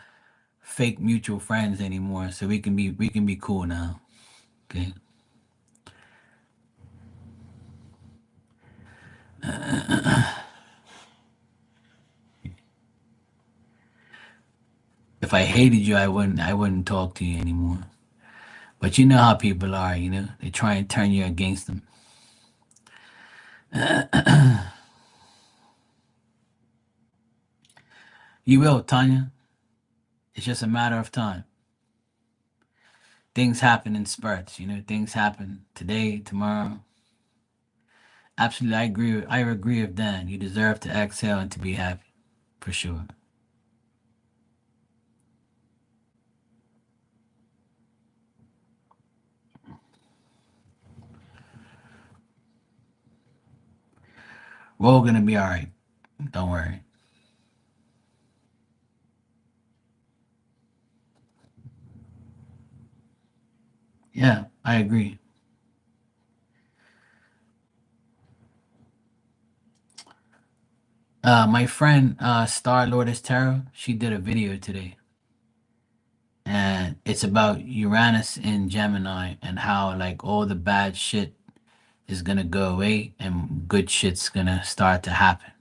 S1: fake mutual friends anymore, so we can be cool now. Okay. If I hated you, I wouldn't talk to you anymore. But you know how people are, they try and turn you against them. You will, Tanya. It's just a matter of time. Things happen in spurts, things happen today, tomorrow. Absolutely, I agree with Dan. You deserve to exhale and to be happy, for sure. We're all gonna be all right. Don't worry. Yeah, I agree. My friend Star Lourdes Tarot, she did a video today, and it's about Uranus in Gemini and how like all the bad shit is gonna go away and good shit's gonna start to happen.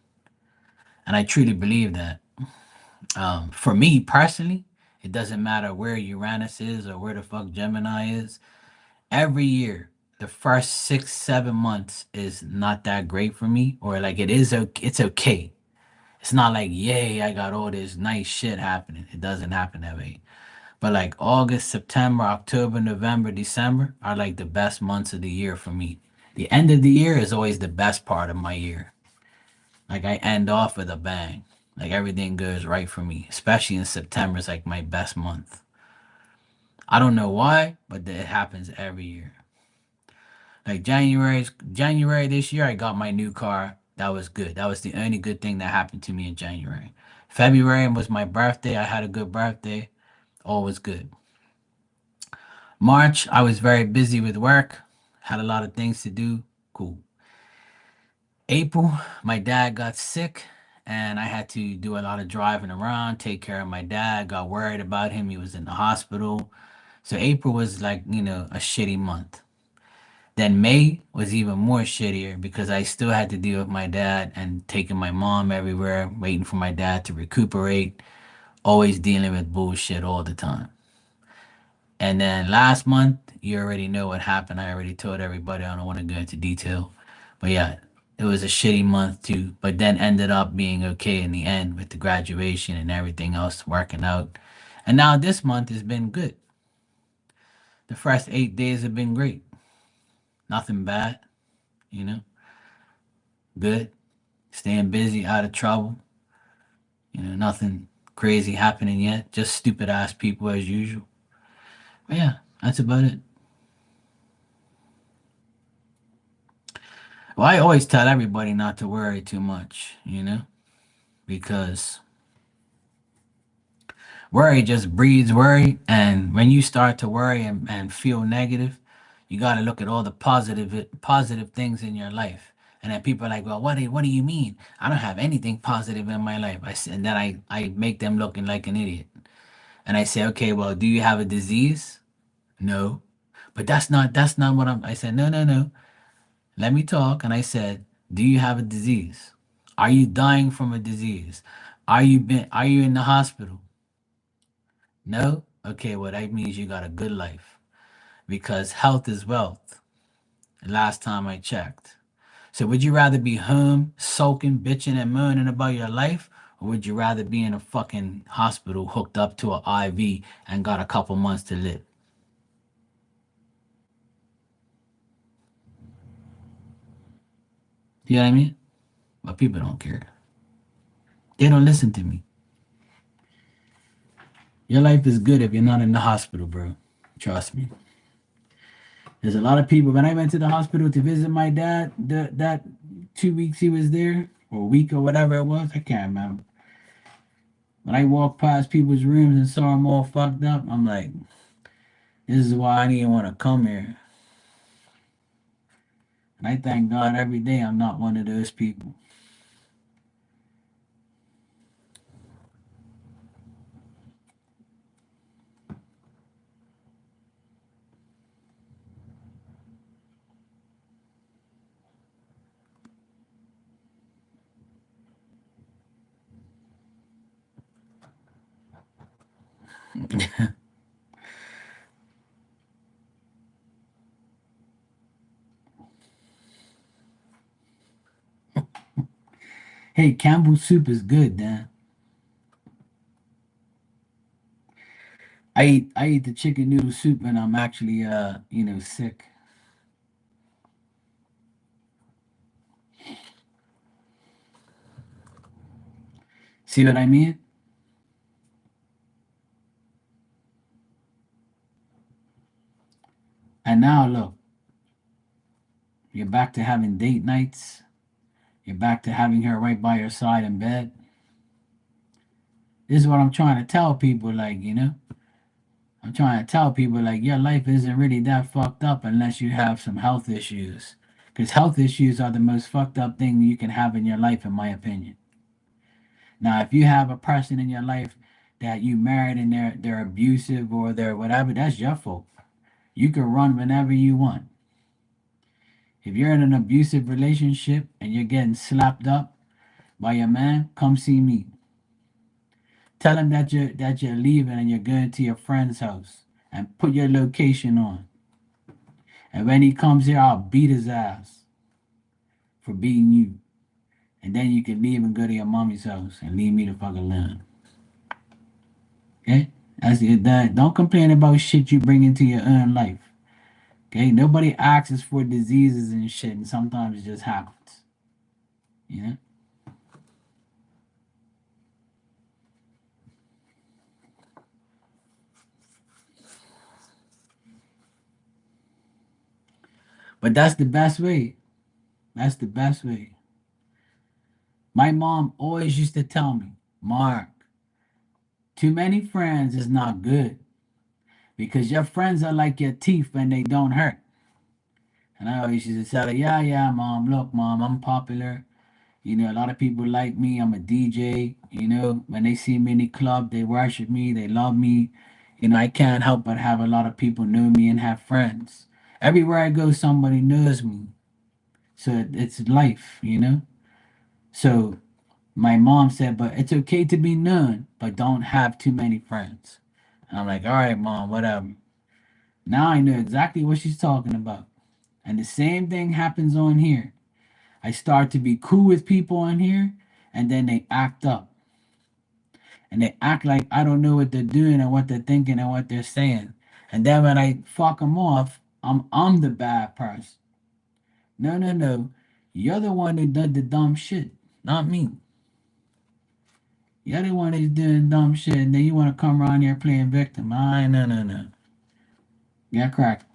S1: And I truly believe that. For me personally, it doesn't matter where Uranus is or where the fuck Gemini is. Every year, the first 6 7 months is not that great for me, or like it is okay. It's okay. It's not like yay, I got all this nice shit happening. It doesn't happen that way. But like August, September, October, November, December are like the best months of the year for me. The end of the year is always the best part of my year. Like I end off with a bang. Like everything goes right for me. Especially in September is like my best month. I don't know why, but it happens every year. Like January this year, I got my new car. That was good. That was the only good thing that happened to me in January. February was my birthday. I had a good birthday. All was good. March, I was very busy with work. Had a lot of things to do. Cool. April, my dad got sick and I had to do a lot of driving around, take care of my dad. Got worried about him. He was in the hospital. So April was like, a shitty month. Then May was even more shittier because I still had to deal with my dad and taking my mom everywhere, waiting for my dad to recuperate, always dealing with bullshit all the time. And then last month, you already know what happened. I already told everybody. I don't want to go into detail. But yeah, it was a shitty month too, but then ended up being okay in the end with the graduation and everything else working out. And now this month has been good. The first 8 days have been great. Nothing bad, you know, good. Staying busy, out of trouble, nothing crazy happening yet. Just stupid ass people as usual. But yeah, that's about it. Well, I always tell everybody not to worry too much, because worry just breeds worry. And when you start to worry and feel negative, you got to look at all the positive things in your life. And then people are like, well, what do you mean? I don't have anything positive in my life. And then I make them looking like an idiot. And I say, okay, well, do you have a disease? No. But that's not what I said, no, no, no. Let me talk. And I said, do you have a disease? Are you dying from a disease? Are you in the hospital? No? Okay, well that means you got a good life. Because health is wealth. Last time I checked. So would you rather be home sulking, bitching, and moaning about your life? Or would you rather be in a fucking hospital hooked up to an IV and got a couple months to live? You know what I mean? But people don't care. They don't listen to me. Your life is good if you're not in the hospital, bro. Trust me. There's a lot of people. When I went to the hospital to visit my dad, that 2 weeks he was there, or a week or whatever it was, I can't remember. When I walked past people's rooms and saw them all fucked up, I'm like, this is why I didn't want to come here. And I thank God every day I'm not one of those people. Hey, Campbell's soup is good, man. I eat the chicken noodle soup when I'm actually sick. See what I mean? And now look, you're back to having date nights. You're back to having her right by your side in bed. This is what I'm trying to tell people, I'm trying to tell people, like, your life isn't really that fucked up unless you have some health issues. Because health issues are the most fucked up thing you can have in your life, in my opinion. Now, if you have a person in your life that you married and they're abusive or they're whatever, that's your fault. You can run whenever you want. If you're in an abusive relationship and you're getting slapped up by your man, come see me. Tell him that you're leaving and you're going to your friend's house and put your location on. And when he comes here, I'll beat his ass for beating you. And then you can leave and go to your mommy's house and leave me the fuck alone. Okay? That's it. Don't complain about shit you bring into your own life. Okay? Nobody asks for diseases and shit, and sometimes it just happens. You know? But that's the best way. That's the best way. My mom always used to tell me, Mark, too many friends is not good because your friends are like your teeth when they don't hurt. And I always used to tell her, yeah, yeah, mom, look, mom, I'm popular. A lot of people like me. I'm a DJ. When they see me in the club, they worship me. They love me. I can't help but have a lot of people know me and have friends. Everywhere I go, somebody knows me. So it's life. So my mom said, but it's okay to be known, but don't have too many friends. And I'm like, all right, mom, whatever. Now I know exactly what she's talking about. And the same thing happens on here. I start to be cool with people on here, and then they act up. And they act like I don't know what they're doing and what they're thinking and what they're saying. And then when I fuck them off, I'm the bad person. No, no, no. You're the one who did the dumb shit, not me. Y'all the one that's doing dumb shit, and then you want to come around here playing victim. I no no no. Yeah, crack.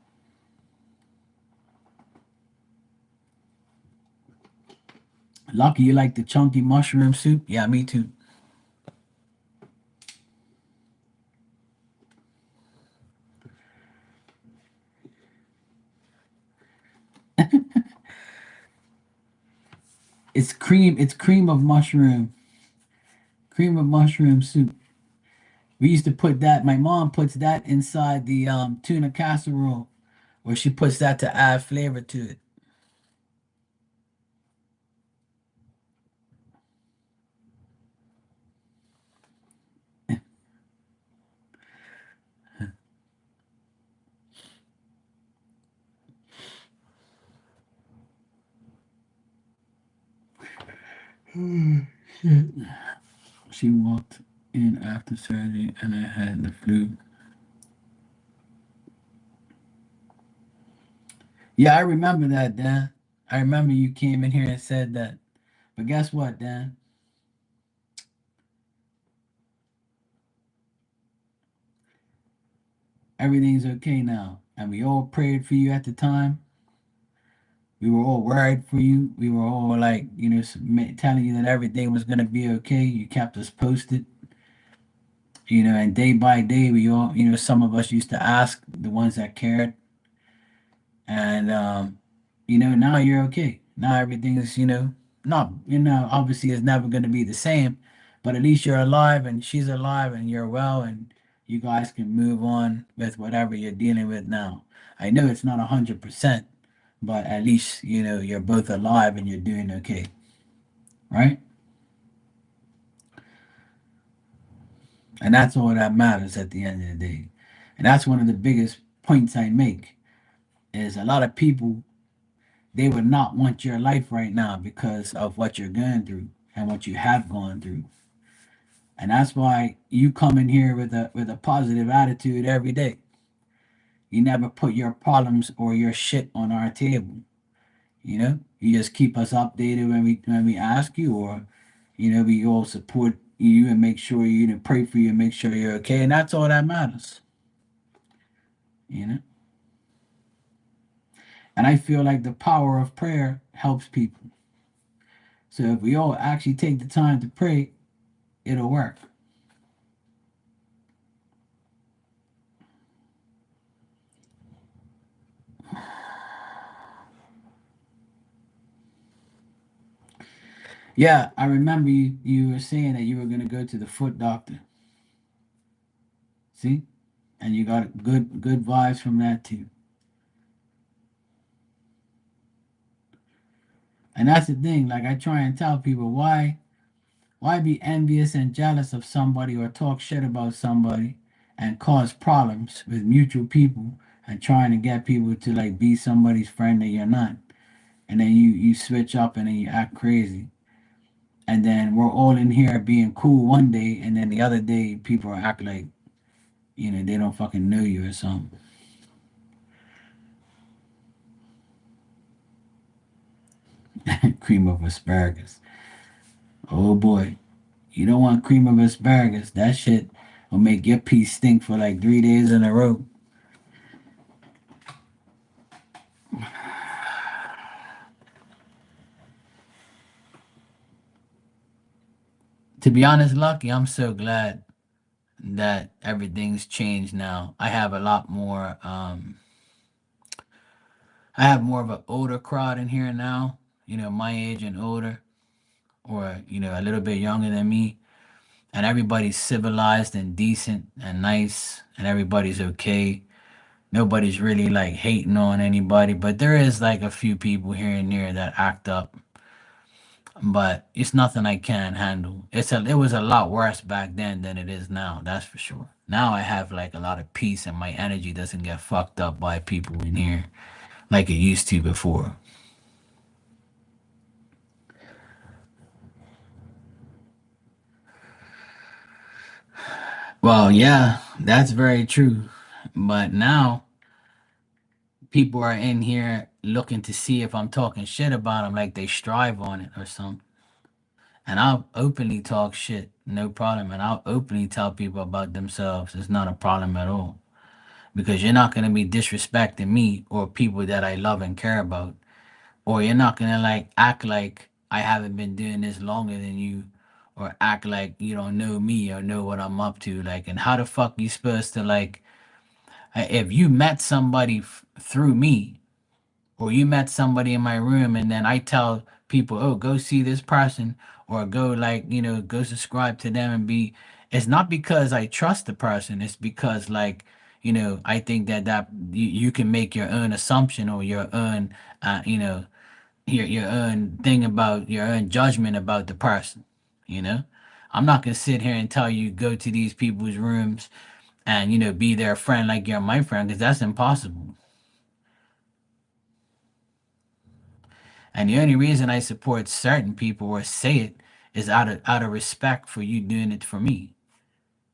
S1: Lucky you like the chunky mushroom soup. Yeah, me too. It's cream. It's cream of mushroom. Cream of mushroom soup. We used to put that. My mom puts that inside the tuna casserole, where she puts that to add flavor to it. Shit. She walked in after surgery, and I had the flu. Yeah, I remember that, Dan. I remember you came in here and said that. But guess what, Dan? Everything's okay now. And we all prayed for you at the time. We were all worried for you. We were all like, telling you that everything was going to be okay. You kept us posted, and day by day, we all, some of us used to ask the ones that cared. And, now you're okay. Now everything is, not, obviously it's never going to be the same, but at least you're alive and she's alive and you're well and you guys can move on with whatever you're dealing with now. I know it's not 100%, but at least, you're both alive and you're doing okay, right? And that's all that matters at the end of the day. And that's one of the biggest points I make is a lot of people, they would not want your life right now because of what you're going through and what you have gone through. And that's why you come in here with a positive attitude every day. You never put your problems or your shit on our table. You just keep us updated when we ask you, or we all support you and make sure pray for you and make sure you're okay, and that's all that matters. You know, and I feel like the power of prayer helps people. So if we all actually take the time to pray, it'll work. Yeah, I remember you were saying that you were gonna go to the foot doctor. See, and you got good vibes from that too. And that's the thing. Like I try and tell people, why be envious and jealous of somebody or talk shit about somebody and cause problems with mutual people and trying to get people to like be somebody's friend that you're not. And then you switch up and then you act crazy. And then we're all in here being cool one day and then the other day people act like, they don't fucking know you or something. Cream of asparagus. Oh boy. You don't want cream of asparagus. That shit will make your pee stink for like 3 days in a row. To be honest, Lucky, I'm so glad that everything's changed now. I have more of an older crowd in here now, my age and older, or, a little bit younger than me. And everybody's civilized and decent and nice, and everybody's okay. Nobody's really like hating on anybody, but there is like a few people here and there that act up, but it's nothing I can't handle. It was a lot worse back then than it is now, that's for sure. Now I have like a lot of peace and my energy doesn't get fucked up by people in here like it used to before. Well, yeah, that's very true. But now people are in here looking to see if I'm talking shit about them like they strive on it or something. And I'll openly talk shit. No problem. And I'll openly tell people about themselves. It's not a problem at all. Because you're not going to be disrespecting me or people that I love and care about. Or you're not going to like act like I haven't been doing this longer than you. Or act like you don't know me or know what I'm up to. Like, and how the fuck you supposed to like, if you met somebody through me, or you met somebody in my room and then I tell people, oh, go see this person or go like, go subscribe to them and be, it's not because I trust the person. It's because like, I think that you can make your own assumption or your own, your own thing about your own judgment about the person, you know? I'm not gonna sit here and tell you go to these people's rooms and be their friend like you're my friend because that's impossible. And the only reason I support certain people or say it is out of respect for you doing it for me.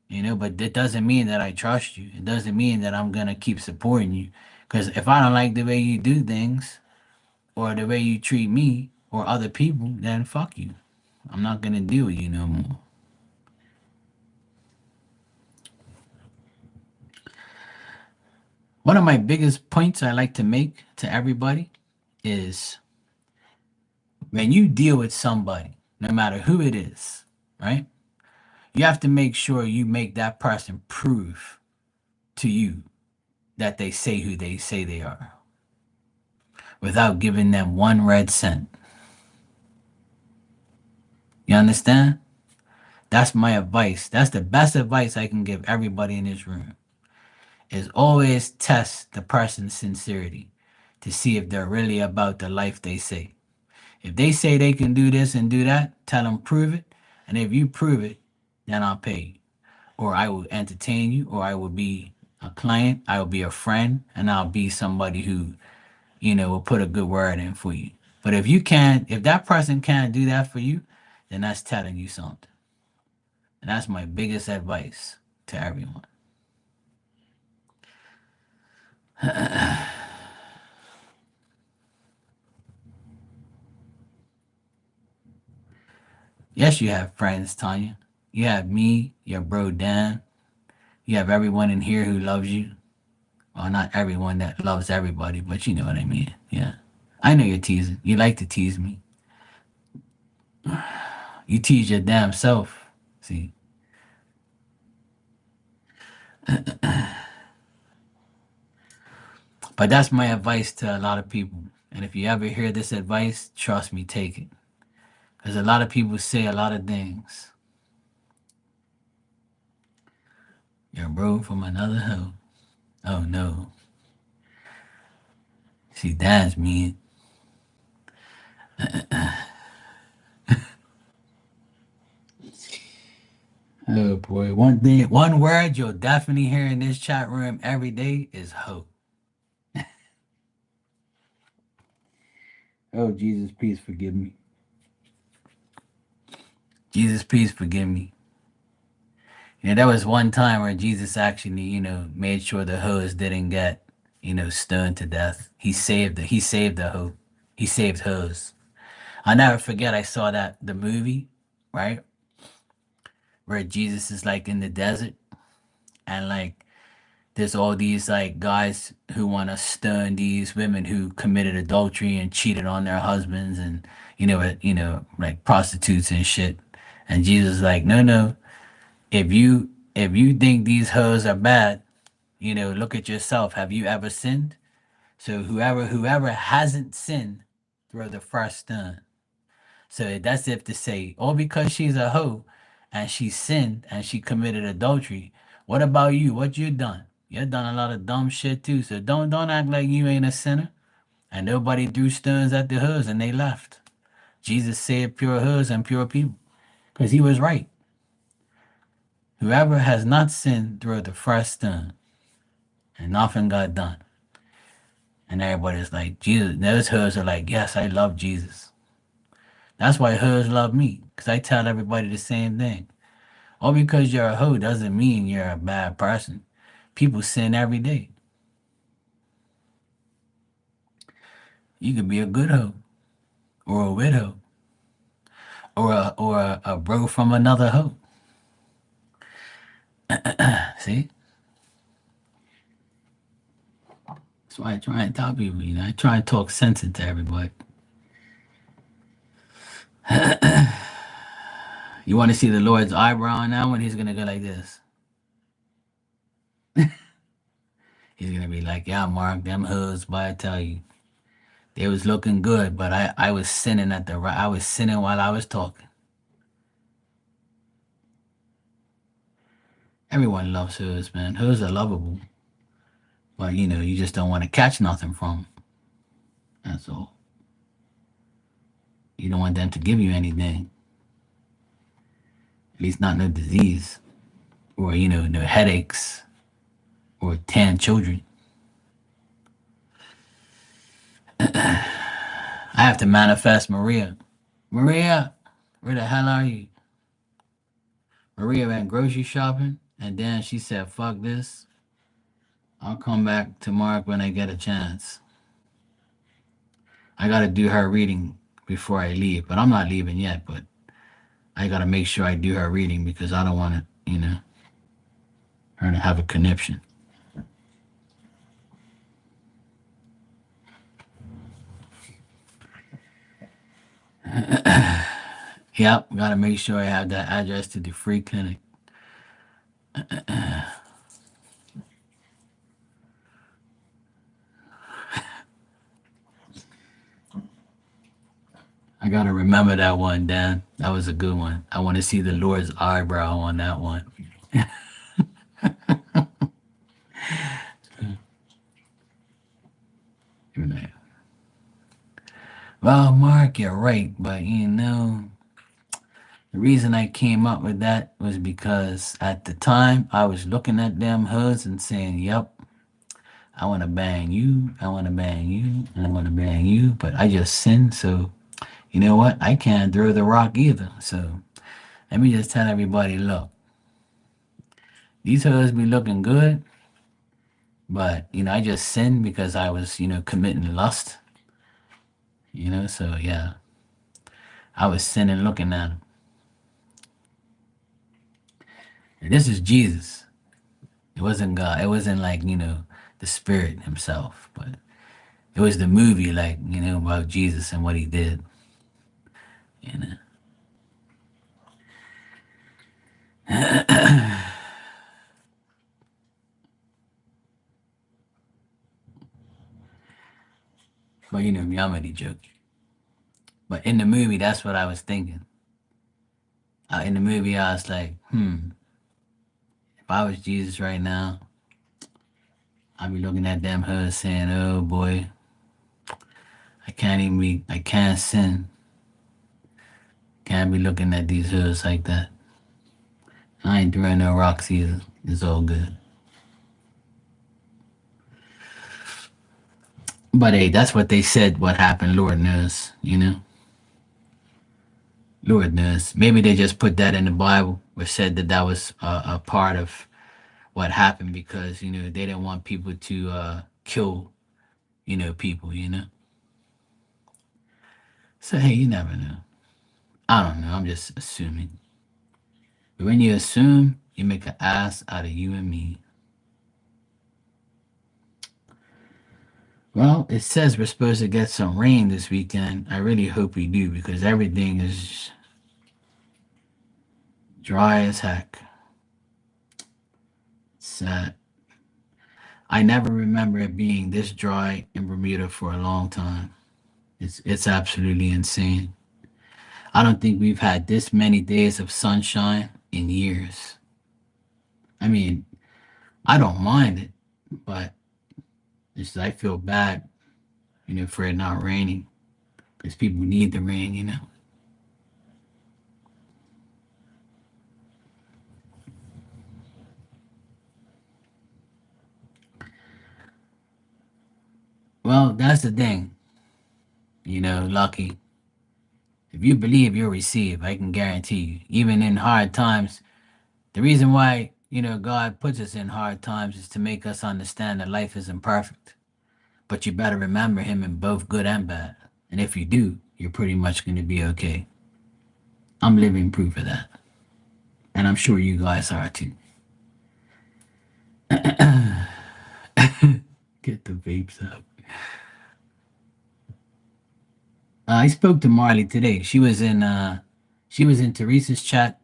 S1: But that doesn't mean that I trust you. It doesn't mean that I'm gonna keep supporting you. Because if I don't like the way you do things or the way you treat me or other people, then fuck you. I'm not gonna deal with you no more. One of my biggest points I like to make to everybody is when you deal with somebody, no matter who it is, right? You have to make sure you make that person prove to you that they say who they say they are without giving them one red cent. You understand? That's my advice. That's the best advice I can give everybody in this room. Is always test the person's sincerity to see if they're really about the life they say. If they say they can do this and do that, tell them prove it. And if you prove it, then I'll pay you. Or I will entertain you, or I will be a client, I will be a friend, and I'll be somebody who will put a good word in for you. But if that person can't do that for you, then that's telling you something. And that's my biggest advice to everyone. Yes, you have friends, Tanya. You have me, your bro Dan. You have everyone in here who loves you. Well, not everyone that loves everybody, but you know what I mean. Yeah. I know you're teasing. You like to tease me. You tease your damn self. See, but that's my advice to a lot of people. And if you ever hear this advice, trust me, take it. Because a lot of people say a lot of things. You're bro from another hoe. Oh no. See, that's mean. Oh boy. One thing, one word you'll definitely hear in this chat room every day is hoe. Oh Jesus, please forgive me. Jesus, please forgive me. There was one time where Jesus actually, made sure the hoes didn't get, stoned to death. He saved the hoe. He saved hoes. I never forget I saw the movie, right? Where Jesus is like in the desert and like there's all these like guys who want to stone these women who committed adultery and cheated on their husbands and like prostitutes and shit. And Jesus is like, no, no. If you think these hoes are bad, look at yourself. Have you ever sinned? So whoever hasn't sinned, throw the first stone. So that's if to say, oh, because she's a hoe and she sinned and she committed adultery. What about you? What you done? You done a lot of dumb shit too. So don't act like you ain't a sinner. And nobody threw stones at the hoods and they left. Jesus saved pure hoods and pure people. Because he was right. Whoever has not sinned throw the first stone. And nothing got done. And everybody's like, Jesus. Those hoods are like, yes, I love Jesus. That's why hoods love me. Because I tell everybody the same thing. All because you're a hoe doesn't mean you're a bad person. People sin every day. You could be a good hoe, or a widow, or a bro from another hoe. See? That's why I try and tell people, I try and talk sense into everybody. You want to see the Lord's eyebrow on that one? He's going to go like this. He's going to be like, yeah, Mark, them hoods, but I tell you, they was looking good, but I was sinning at the right, I was sinning while I was talking. Everyone loves hoods, man. Hoods are lovable, but you just don't want to catch nothing from 'em. That's all. You don't want them to give you anything, at least not no disease or no headaches or 10 children. I have to manifest Maria. Maria, where the hell are you? Maria went grocery shopping, and then she said, fuck this. I'll come back to Mark when I get a chance. I got to do her reading before I leave, but I'm not leaving yet, but I got to make sure I do her reading because I don't want to, her to have a conniption. Yep, got to make sure I have that address to the free clinic. I got to remember that one, Dan. That was a good one. I want to see the Lord's eyebrow on that one. Well, Mark, you're right, but the reason I came up with that was because at the time I was looking at them hoods and saying, yep, I want to bang you, I want to bang you, and I want to bang you, but I just sinned, so you know what? I can't throw the rock either. So let me just tell everybody, look, these hoods be looking good, but I just sinned because I was, committing lust, so yeah, I was sinning looking at them. And this is Jesus. It wasn't God. It wasn't like, the Spirit Himself, but it was the movie, like, about Jesus and what He did. You know. But me, I'm already joking. But in the movie, that's what I was thinking. In the movie, I was like, if I was Jesus right now, I'd be looking at them hoods saying, oh boy, I can't sin. Can't be looking at these hoods like that. I ain't throwing no rocks either. It's all good. But hey, that's what they said. What happened, Lord knows. Lord knows. Maybe they just put that in the Bible or said that that was a part of what happened because they didn't want people to kill people. So hey, you never know. I don't know. I'm just assuming. But when you assume, you make an ass out of you and me. Well, it says we're supposed to get some rain this weekend. I really hope we do because everything is dry as heck. Sad. I never remember it being this dry in Bermuda for a long time. It's absolutely insane. I don't think we've had this many days of sunshine in years. I mean, I don't mind it, but I feel bad, for it not raining because people need the rain. Well, that's the thing, Lucky. If you believe, you'll receive. I can guarantee you. Even in hard times, the reason why, God puts us in hard times is to make us understand that life isn't perfect. But you better remember Him in both good and bad. And if you do, you're pretty much going to be okay. I'm living proof of that. And I'm sure you guys are too. Get the vapes up. I spoke to Marley today. She was in Teresa's chat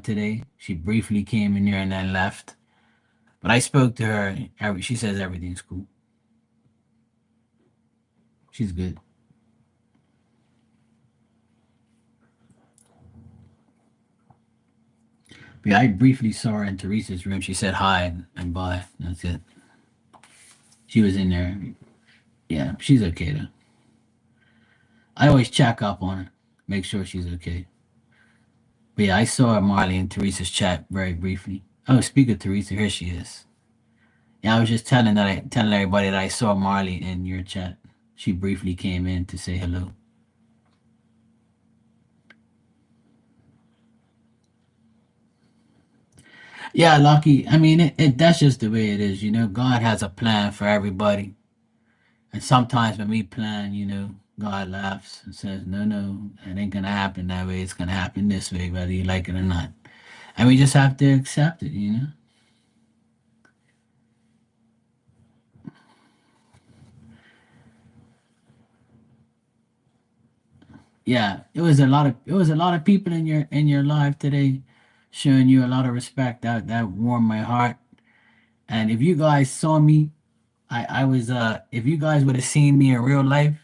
S1: today. She briefly came in here and then left. But I spoke to her. She says everything's cool. She's good. But yeah, I briefly saw her in Teresa's room. She said hi and bye. That's it. She was in there. Yeah, she's okay though. I always check up on her, make sure she's okay. But yeah, I saw Marley and Teresa's chat very briefly. Oh, speak of Teresa, here she is. Yeah, I was just telling everybody that I saw Marley in your chat. She briefly came in to say hello. Yeah, Lucky. I mean, that's just the way it is. You know, God has a plan for everybody. And sometimes when we plan, God laughs and says, no, no, it ain't going to happen that way. It's going to happen this way, whether you like it or not. And we just have to accept it. Yeah, it was a lot of people in your life today showing you a lot of respect. That warmed my heart. And if you guys saw me, I was if you guys would have seen me in real life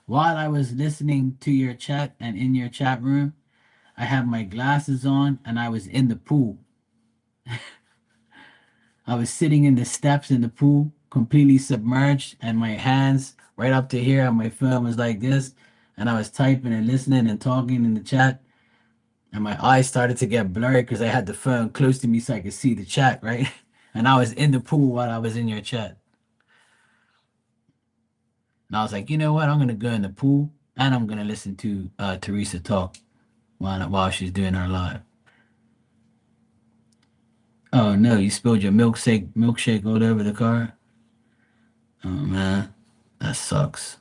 S1: while I was listening to your chat and in your chat room, I had my glasses on and I was in the pool. I was sitting in the steps in the pool, completely submerged, and my hands right up to here, and my phone was like this, and I was typing and listening and talking in the chat, and my eyes started to get blurry because I had the phone close to me so I could see the chat, right? And I was in the pool while I was in your chat, and I was like, you know what? I'm gonna go in the pool and I'm gonna listen to Teresa talk while she's doing her live. Oh no, you spilled your milkshake all over the car. Oh man, that sucks.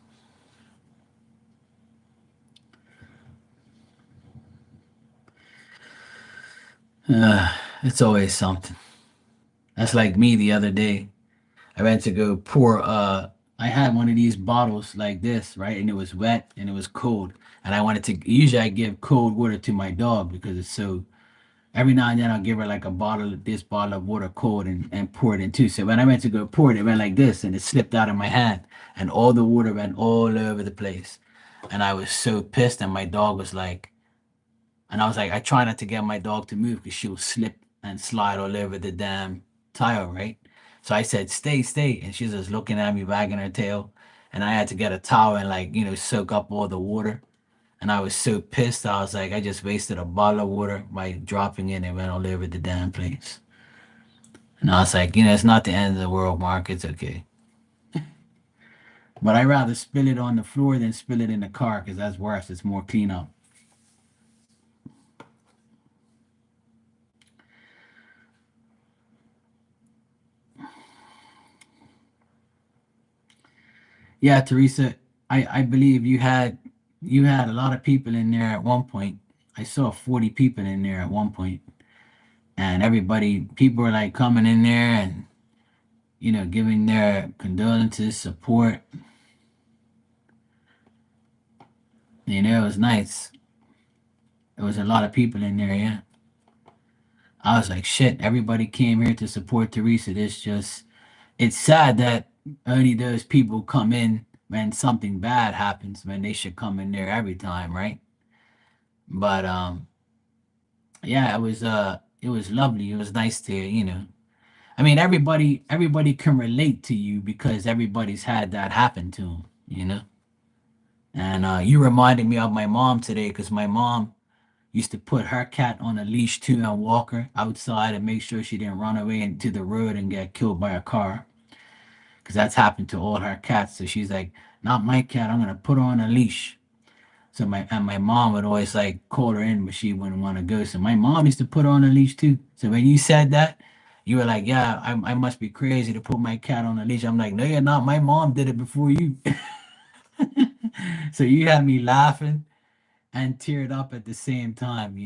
S1: It's always something. That's like me the other day. I went to go pour I had one of these bottles like this, right? And it was wet and it was cold. And I wanted to usually I give cold water to my dog because it's so every now and then I'll give her like a bottle of this bottle of water cold and pour it in too. So when I went to go pour it, it went like this and it slipped out of my hand and all the water went all over the place. And I was so pissed and my dog was like and I was like, I try not to get my dog to move because she'll slip and slide all over the damn tile, right? So I said, stay, stay. And she's just looking at me, wagging her tail. And I had to get a towel and, like, soak up all the water. And I was so pissed. I was like, I just wasted a bottle of water by dropping it and went all over the damn place. And I was like, it's not the end of the world, Mark. It's okay. But I'd rather spill it on the floor than spill it in the car because that's worse. It's more cleanup. Yeah, Teresa, I believe you had a lot of people in there at one point. I saw 40 people in there at one point, and people were like coming in there and giving their condolences, support. It was nice. There was a lot of people in there. Yeah, I was like, shit. Everybody came here to support Teresa. It's sad that only those people come in when something bad happens when they should come in there every time, right? But yeah, it was lovely. It was nice to, I mean everybody can relate to you because everybody's had that happen to them. And you reminded me of my mom today because my mom used to put her cat on a leash too and walk her outside and make sure she didn't run away into the road and get killed by a car because that's happened to all her cats. So she's like, not my cat. I'm gonna put her on a leash. So my mom would always like call her in, but she wouldn't want to go. So my mom used to put her on a leash too. So when you said that, you were like, "Yeah, I must be crazy to put my cat on a leash." I'm like, "No, you're not. My mom did it before you." So you had me laughing and teared up at the same time.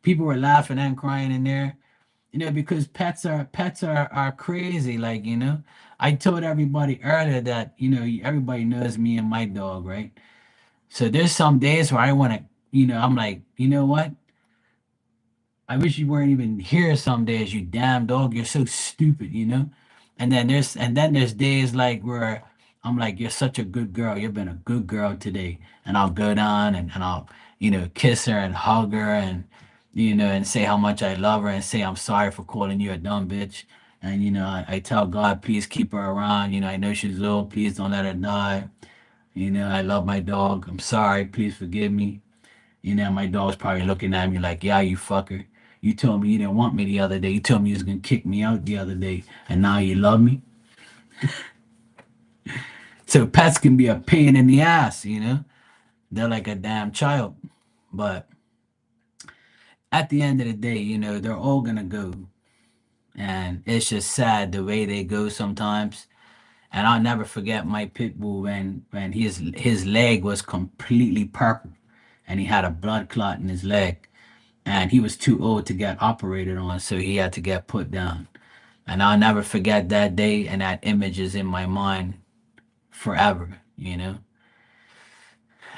S1: People were laughing and crying in there, because pets are crazy. Like, I told everybody earlier that, everybody knows me and my dog, right? So there's some days where I want to, I'm like, you know what? I wish you weren't even here some days, you damn dog. You're so stupid, you know? And then there's days like where I'm like, you're such a good girl. You've been a good girl today. And I'll go down and I'll, kiss her and hug her and and say how much I love her and say I'm sorry for calling you a dumb bitch. And I tell God, please keep her around. I know she's little, please don't let her die. I love my dog. I'm sorry, please forgive me. My dog's probably looking at me like, yeah, you fucker. You told me you didn't want me the other day. You told me you was gonna kick me out the other day, and now you love me. So pets can be a pain in the ass. They're like a damn child. But at the end of the day, they're all gonna go. And it's just sad the way they go sometimes. And I'll never forget my pit bull when his leg was completely purple and he had a blood clot in his leg. And he was too old to get operated on, so he had to get put down. And I'll never forget that day, and that image is in my mind forever.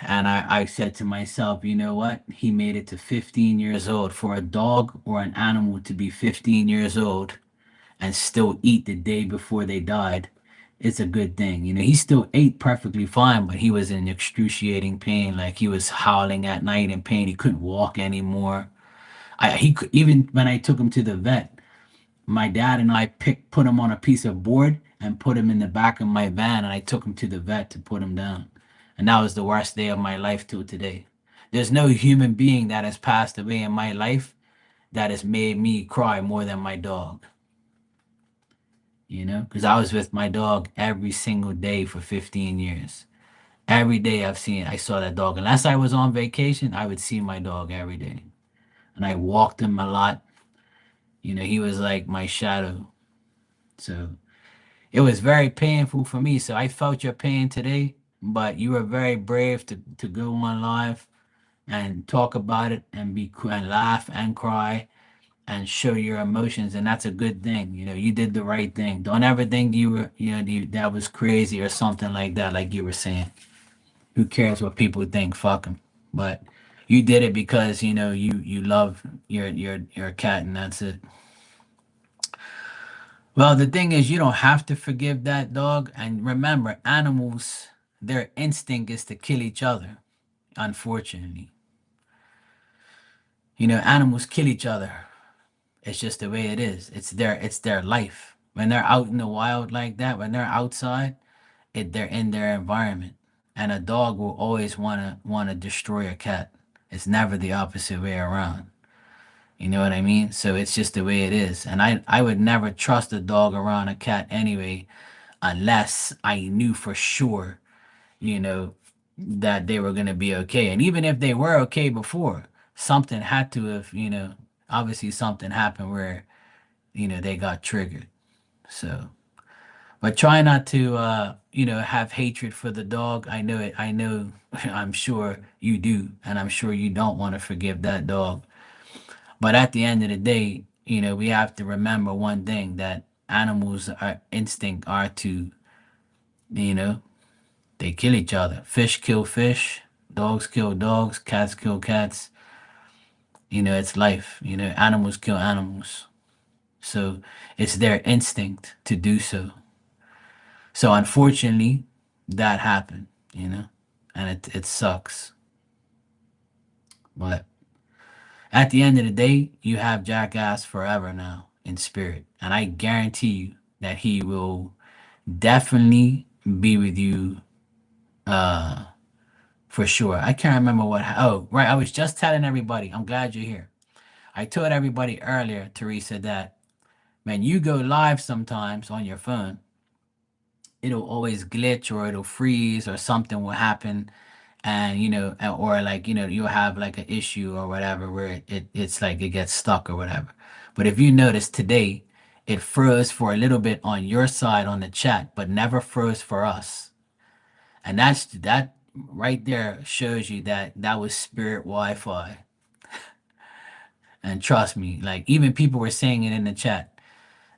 S1: And I said to myself, you know what? He made it to 15 years old. For a dog or an animal to be 15 years old and still eat the day before they died, it's a good thing. He still ate perfectly fine, but he was in excruciating pain. Like he was howling at night in pain. He couldn't walk anymore. Even when I took him to the vet, my dad and I put him on a piece of board and put him in the back of my van, and I took him to the vet to put him down. And that was the worst day of my life till today. There's no human being that has passed away in my life that has made me cry more than my dog. Because I was with my dog every single day for 15 years. Every day I saw that dog. Unless I was on vacation, I would see my dog every day. And I walked him a lot. He was like my shadow. So it was very painful for me. So I felt your pain today, but you were very brave to go on live and talk about it and and laugh and cry and show your emotions. And that's a good thing. You did the right thing. Don't ever think you were, that was crazy or something like that, like you were saying. Who cares what people think? Fuck them. But you did it because, you love your cat and that's it. Well, the thing is, you don't have to forgive that dog. And remember, animals, their instinct is to kill each other. Unfortunately, animals kill each other. It's just the way it is. It's their life. When they're out in the wild like that, when they're outside, they're in their environment. And a dog will always wanna destroy a cat. It's never the opposite way around. You know what I mean? So it's just the way it is. And I would never trust a dog around a cat anyway unless I knew for sure, you know, that they were going to be okay. And even if they were okay before, something had to have, obviously something happened where, they got triggered. So, but try not to, have hatred for the dog. I know it. I know, I'm sure you do. And I'm sure you don't want to forgive that dog. But at the end of the day, we have to remember one thing that animals are instinct are to, you know, they kill each other. Fish kill fish, dogs kill dogs, cats kill cats. It's life. Animals kill animals. So it's their instinct to do so. So unfortunately, that happened, and it sucks. But at the end of the day, you have Jackass forever now in spirit. And I guarantee you that he will definitely be with you uh for sure. I can't remember oh, right. I was just telling everybody, I'm glad you're here. I told everybody earlier, Teresa, that when you go live sometimes on your phone, it'll always glitch or it'll freeze or something will happen and or like you'll have like an issue or whatever where it's like it gets stuck or whatever. But if you notice today it froze for a little bit on your side on the chat but never froze for us, and that right there shows you that that was spirit wi-fi. And trust me, like even people were saying it in the chat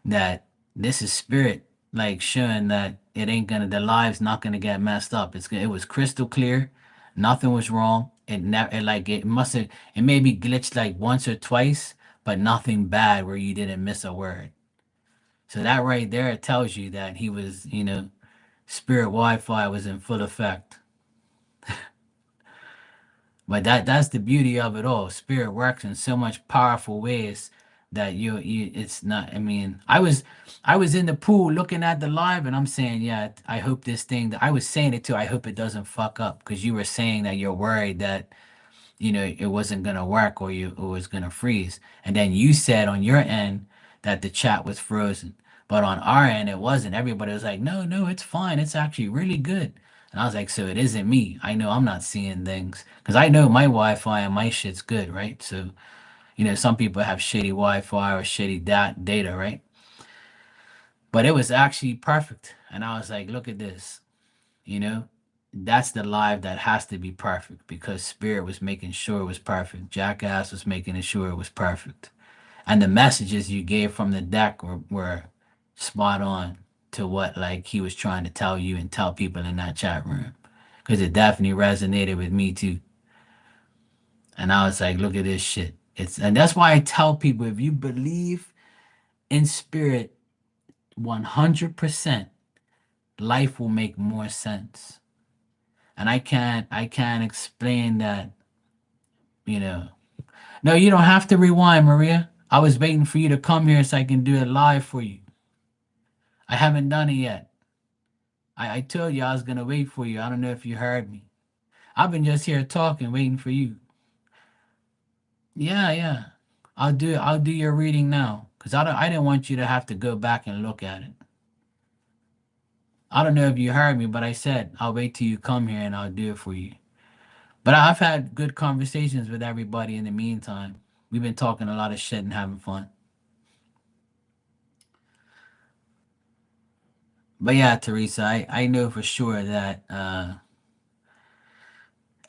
S1: that this is spirit, like showing that it ain't gonna, the live's not gonna get messed up. It was crystal clear, nothing was wrong. It never, it, like it must have, it maybe glitched like once or twice, but nothing bad where you didn't miss a word. So that right there tells you that he was, spirit Wi-Fi was in full effect. But that's the beauty of it all. Spirit works in so much powerful ways that you it's not, I mean, I was in the pool looking at the live and I'm saying, yeah, I hope this thing that I was saying it too, I hope it doesn't fuck up because you were saying that you're worried that it wasn't gonna work or it was gonna freeze. And then you said on your end that the chat was frozen. But on our end it wasn't. Everybody was like, no, no, it's fine. It's actually really good. And I was like, so it isn't me. I know I'm not seeing things. Because I know my Wi-Fi and my shit's good, right? So, some people have shitty Wi-Fi or shitty data, right? But it was actually perfect. And I was like, look at this, you know? That's the live that has to be perfect because Spirit was making sure it was perfect. Jackass was making sure it was perfect. And the messages you gave from the deck were spot on to what like he was trying to tell you and tell people in that chat room. Because it definitely resonated with me too. And I was like, look at this shit. And that's why I tell people if you believe in spirit 100%, life will make more sense. And I can't explain that, you know. No, you don't have to rewind, Maria. I was waiting for you to come here so I can do it live for you. I haven't done it yet. I told you I was gonna wait for you. I don't know if you heard me. I've been just here talking, waiting for you. Yeah, yeah. I'll do your reading now. Cause I didn't want you to have to go back and look at it. I don't know if you heard me, but I said I'll wait till you come here and I'll do it for you. But I've had good conversations with everybody in the meantime. We've been talking a lot of shit and having fun. But yeah, Teresa, I know for sure that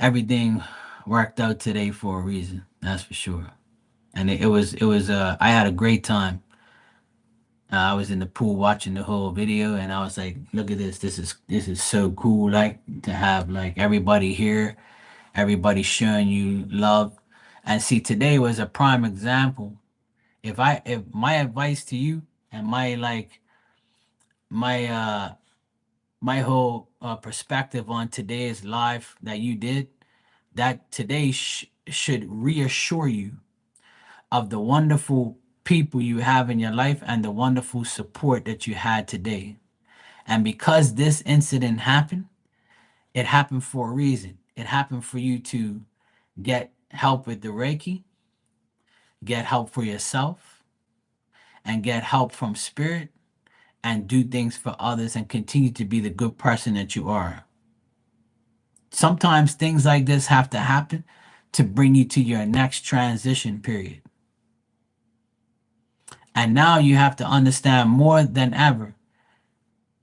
S1: everything worked out today for a reason. That's for sure. And it was I had a great time. I was in the pool watching the whole video and I was like, look at this. This is so cool like to have like everybody here, everybody showing you love. And see today was a prime example. If my advice to you and my my whole perspective on today's live that you did, that today should reassure you of the wonderful people you have in your life and the wonderful support that you had today. And because this incident happened, it happened for a reason. It happened for you to get help with the Reiki, get help for yourself, and get help from spirit and do things for others and continue to be the good person that you are. Sometimes things like this have to happen to bring you to your next transition period. And now you have to understand more than ever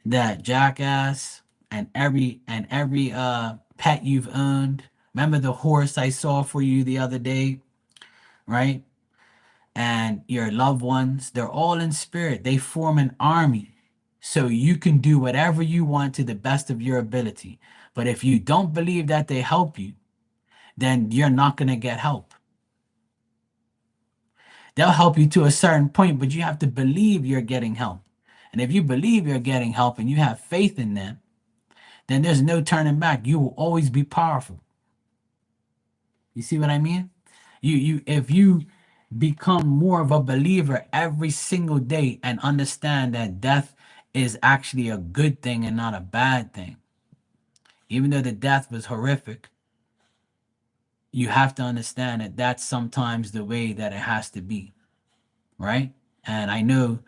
S1: that jackass and every pet you've owned. Remember the horse I saw for you the other day, right? And your loved ones, they're all in spirit. They form an army. So you can do whatever you want to the best of your ability. But if you don't believe that they help you, then you're not going to get help. They'll help you to a certain point, but you have to believe you're getting help. And if you believe you're getting help and you have faith in them, then there's no turning back. You will always be powerful. You see what I mean? You if you become more of a believer every single day and understand that death is actually a good thing and not a bad thing. Even though the death was horrific, you have to understand that that's sometimes the way that it has to be, right? And I know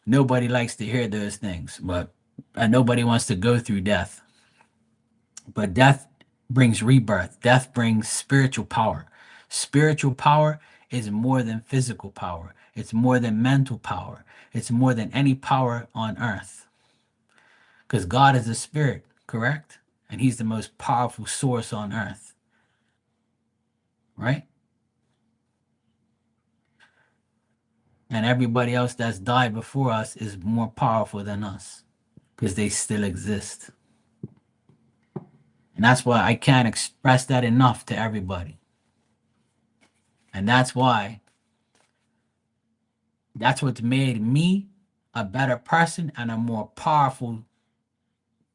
S1: nobody likes to hear those things, but and nobody wants to go through death. But death brings rebirth. Death brings spiritual power. Spiritual power is more than physical power. It's more than mental power. It's more than any power on earth. Because God is a spirit, correct? And he's the most powerful source on earth, right? And everybody else that's died before us is more powerful than us because they still exist. And that's why I can't express that enough to everybody. And that's what's made me a better person and a more powerful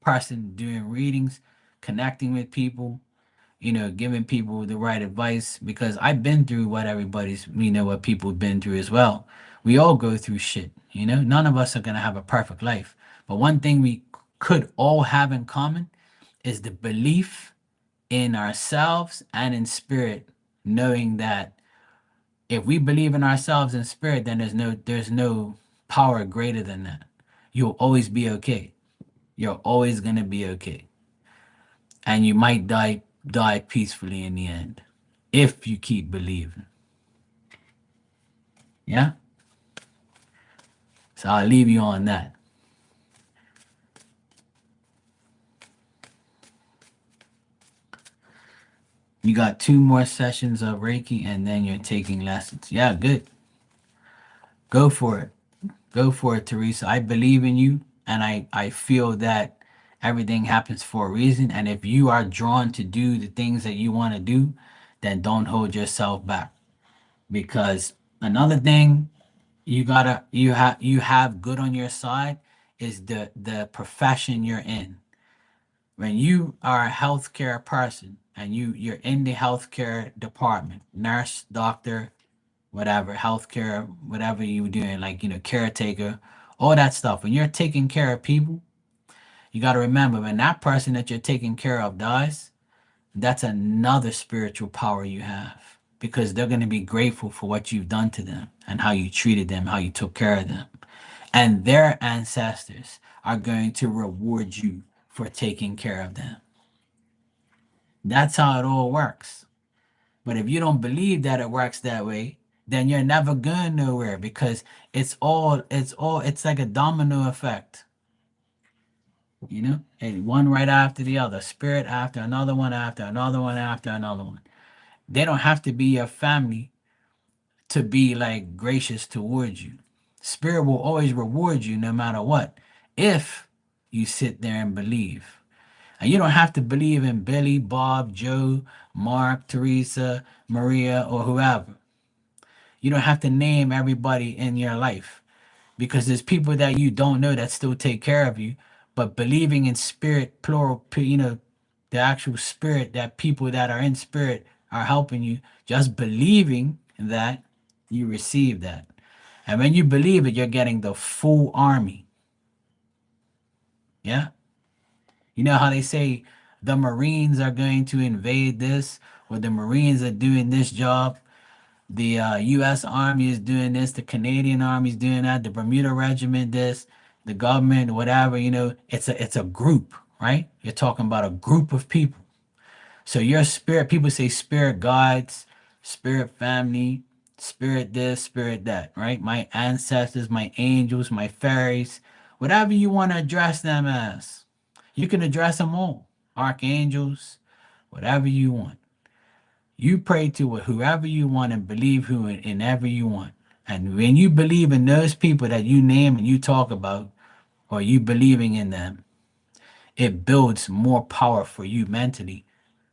S1: person doing readings, connecting with people, giving people the right advice because I've been through what what people have been through as well. We all go through shit, None of us are going to have a perfect life. But one thing we could all have in common is the belief in ourselves and in spirit, knowing that if we believe in ourselves in spirit, then there's no power greater than that. You'll always be okay. You're always going to be okay. And you might die peacefully in the end if you keep believing. Yeah? So I'll leave you on that. You got 2 more sessions of Reiki and then you're taking lessons. Yeah, good. Go for it. Go for it, Teresa. I believe in you and I feel that everything happens for a reason. And if you are drawn to do the things that you want to do, then don't hold yourself back. Because another thing you have good on your side is the profession you're in. When you are a healthcare person and you're in the healthcare department, nurse, doctor, whatever, healthcare, whatever you're doing, like caretaker, all that stuff. When you're taking care of people, you got to remember when that person that you're taking care of dies, that's another spiritual power you have because they're going to be grateful for what you've done to them and how you treated them, how you took care of them. And their ancestors are going to reward you for taking care of them. That's how it all works. But if you don't believe that it works that way, then you're never going nowhere because it's like a domino effect, And one right after the other, spirit after another one after another one after another one. They don't have to be your family to be like gracious towards you. Spirit will always reward you no matter what if you sit there and believe. And you don't have to believe in Billy, Bob, Joe, Mark, Teresa, Maria, or whoever. You don't have to name everybody in your life because there's people that you don't know that still take care of you. But believing in spirit, plural, the actual spirit, that people that are in spirit are helping you, just believing that you receive that. And when you believe it, you're getting the full army. Yeah. You know how they say the Marines are going to invade this, or the Marines are doing this job, the U.S. Army is doing this, the Canadian Army is doing that, the Bermuda Regiment this, the government, whatever. It's a group, right? You're talking about a group of people. So your spirit, people say spirit guides, spirit family, spirit this, spirit that, right? My ancestors, my angels, my fairies, whatever you want to address them as. You can address them all. Archangels, whatever you want. You pray to whoever you want and believe who in ever you want. And when you believe in those people that you name and you talk about, or you believing in them, it builds more power for you mentally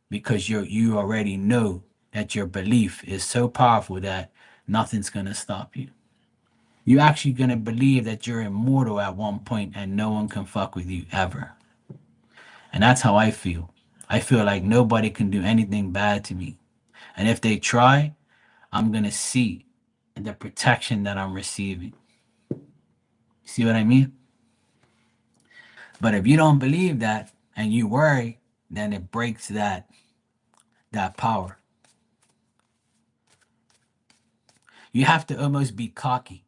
S1: because you already know that your belief is so powerful that nothing's gonna stop you. You're actually gonna believe that you're immortal at one point and no one can fuck with you ever. And that's how I feel. I feel like nobody can do anything bad to me. And if they try, I'm gonna see the protection that I'm receiving. See what I mean? But if you don't believe that and you worry, then it breaks that power. You have to almost be cocky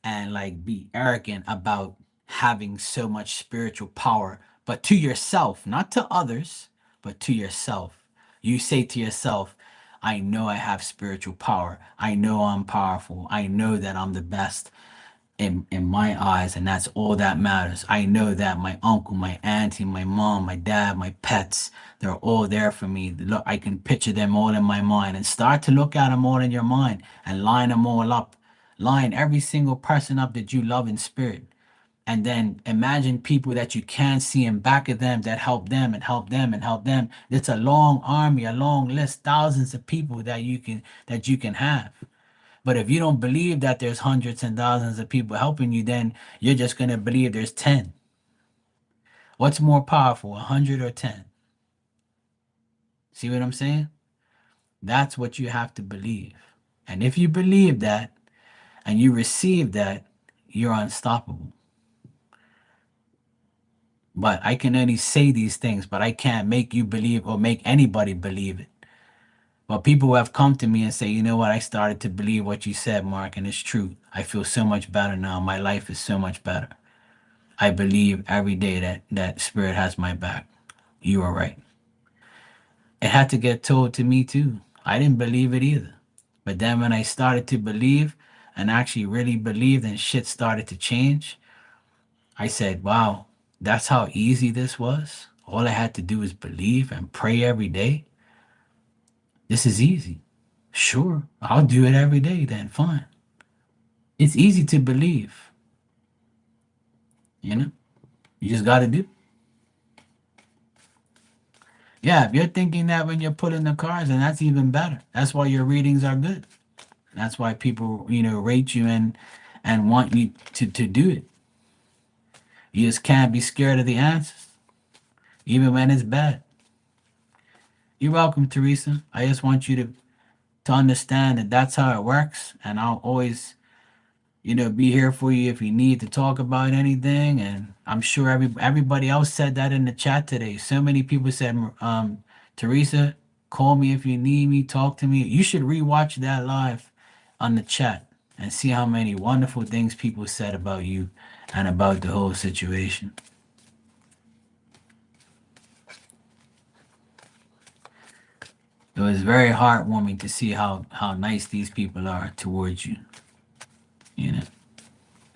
S1: and like be arrogant about having so much spiritual power, but to yourself, not to others, but to yourself. You say to yourself, I know I have spiritual power. I know I'm powerful. I know that I'm the best in my eyes, and that's all that matters. I know that my uncle, my auntie, my mom, my dad, my pets, they're all there for me. Look, I can picture them all in my mind and start to look at them all in your mind and line them all up line every single person up that you love in spirit. And then imagine people that you can't see in back of them that help them and help them and help them. It's a long army, a long list, thousands of people that you can have. But if you don't believe that there's hundreds and thousands of people helping you, then you're just gonna believe there's 10. What's more powerful, 100 or 10? See what I'm saying? That's what you have to believe. And if you believe that and you receive that, you're unstoppable. But I can only say these things, but I can't make you believe or make anybody believe it. But people who have come to me and say, you know what, I started to believe what you said, Mark, and it's true. I feel so much better now. My life is so much better. I believe every day that Spirit has my back. You are right. It had to get told to me too. I didn't believe it either. But then when I started to believe and actually really believed and shit started to change, I said, wow, that's how easy this was. All I had to do is believe and pray every day. This is easy. Sure, I'll do it every day then. Fine. It's easy to believe, you know? You just got to do. Yeah, if you're thinking that when you're pulling the cards, then that's even better. That's why your readings are good. That's why people, rate you and want you to do it. You just can't be scared of the answers, even when it's bad. You're welcome, Teresa. I just want you to understand that that's how it works, and I'll always, be here for you if you need to talk about anything. And I'm sure everybody else said that in the chat today. So many people said, Teresa, call me if you need me, talk to me. You should rewatch that live on the chat and see how many wonderful things people said about you and about the whole situation. It was very heartwarming to see how nice these people are towards you. You know,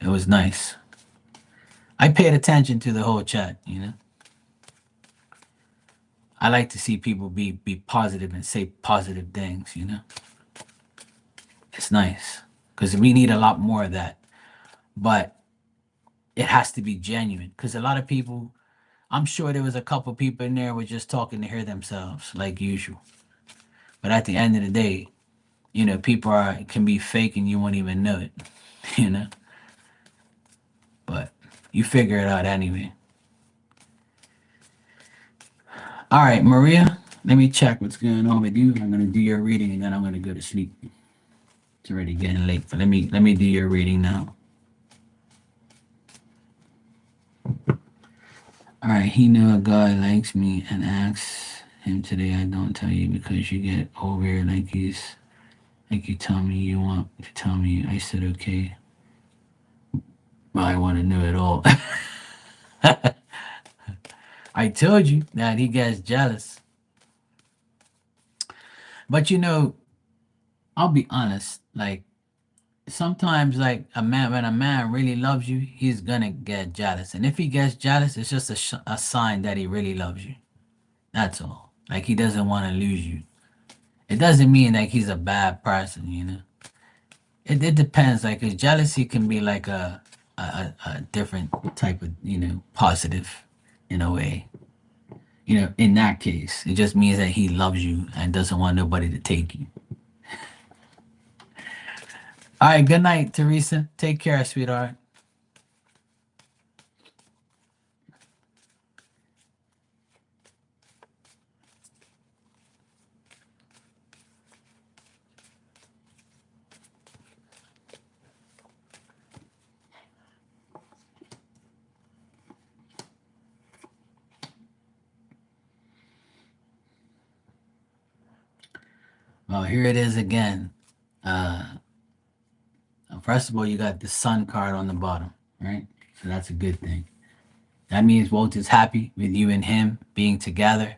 S1: it was nice. I paid attention to the whole chat. I like to see people be positive and say positive things. It's nice because we need a lot more of that. But it has to be genuine because a lot of people, I'm sure there was a couple people in there who were just talking to hear themselves like usual. But at the end of the day, people can be fake and you won't even know it. you know. But you figure it out anyway. All right, Maria, let me check what's going on with you. I'm gonna do your reading and then I'm gonna go to sleep. It's already getting late, but let me do your reading now. All right, he know a guy likes me and asks him today. I don't tell you because you get over it like you tell me you want to tell me. I said okay. Well, I want to know it all. I told you that he gets jealous. But I'll be honest. Like sometimes, like when a man really loves you, he's gonna get jealous. And if he gets jealous, it's just a sign that he really loves you. That's all. Like he doesn't want to lose you. It doesn't mean like he's a bad person. It depends. Like his jealousy can be like a different type of positive in a way. In that case, it just means that he loves you and doesn't want nobody to take you. All right, good night, Teresa. Take care, sweetheart. Well, here it is again. Uh, First of all, you got the sun card on the bottom, right? So that's a good thing. That means Walter's happy with you and him being together,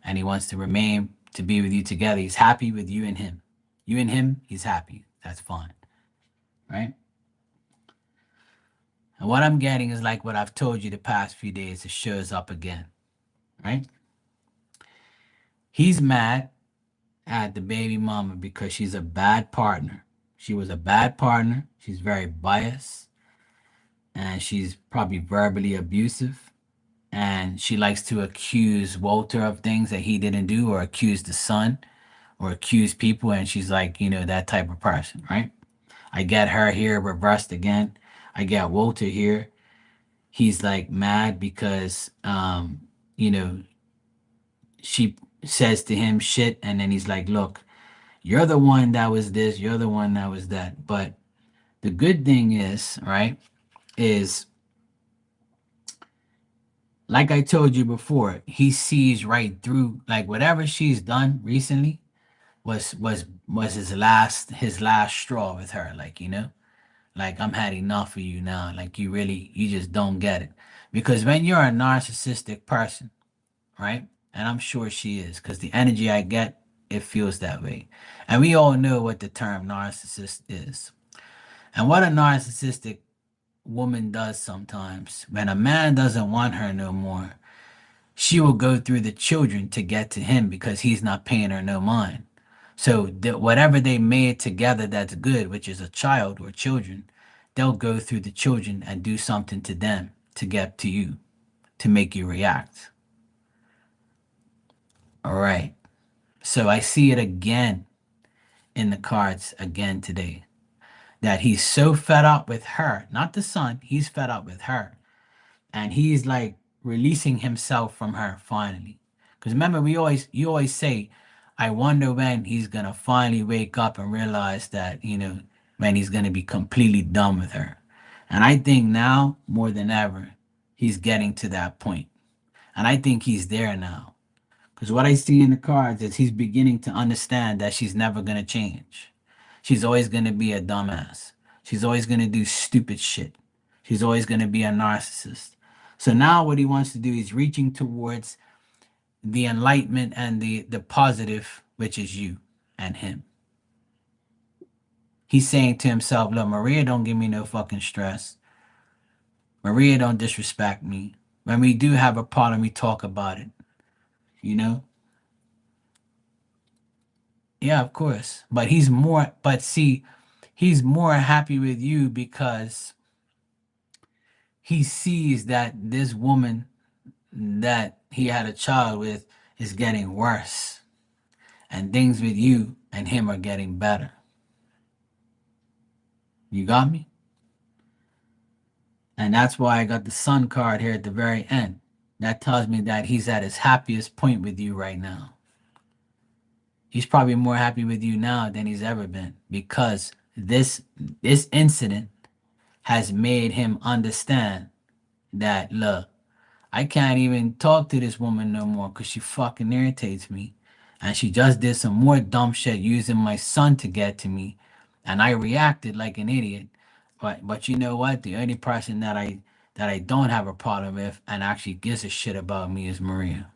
S1: and he wants to remain to be with you together. He's happy with you and him. You and him, he's happy. That's fine, right? And what I'm getting is like what I've told you the past few days. It shows up again, right? He's mad at the baby mama because she's a bad partner. She was a bad partner. She's very biased, and she's probably verbally abusive. And she likes to accuse Walter of things that he didn't do, or accuse the son, or accuse people. And she's like, that type of person, right? I get her here reversed again. I get Walter here. He's like mad because, you know, she says to him shit, and then he's like, look, you're the one that was this, you're the one that was that. But the good thing is, right, is like I told you before, he sees right through, like, whatever she's done recently was his last straw with her, like, like, I'm had enough of you now. Like, you just don't get it. Because when you're a narcissistic person, right? And I'm sure she is, because the energy I get, it feels that way. And we all know what the term narcissist is. And what a narcissistic woman does sometimes, when a man doesn't want her no more, she will go through the children to get to him because he's not paying her no mind. So whatever they made together that's good, which is a child or children, they'll go through the children and do something to them to get to you, to make you react. All right. So I see it again in the cards again today, that he's so fed up with her, not the son, he's fed up with her. And he's like releasing himself from her finally. Because remember, you always say, I wonder when he's gonna finally wake up and realize that, when he's gonna be completely done with her. And I think now more than ever, he's getting to that point. And I think he's there now. Because what I see in the cards is he's beginning to understand that she's never gonna change. She's always gonna be a dumbass. She's always gonna do stupid shit. She's always gonna be a narcissist. So now what he wants to do is reaching towards the enlightenment and the positive, which is you and him. He's saying to himself, look, Maria don't give me no fucking stress. Maria don't disrespect me. When we do have a problem, we talk about it, you know? Yeah, of course. But see, he's more happy with you because he sees that this woman that he had a child with is getting worse, and things with you and him are getting better. You got me? And that's why I got the sun card here at the very end. That tells me that he's at his happiest point with you right now. He's probably more happy with you now than he's ever been, because this incident has made him understand that, look, I can't even talk to this woman no more because she fucking irritates me. And she just did some more dumb shit using my son to get to me. And I reacted like an idiot. But you know what? The only person that I don't have a problem with and actually gives a shit about me is Maria.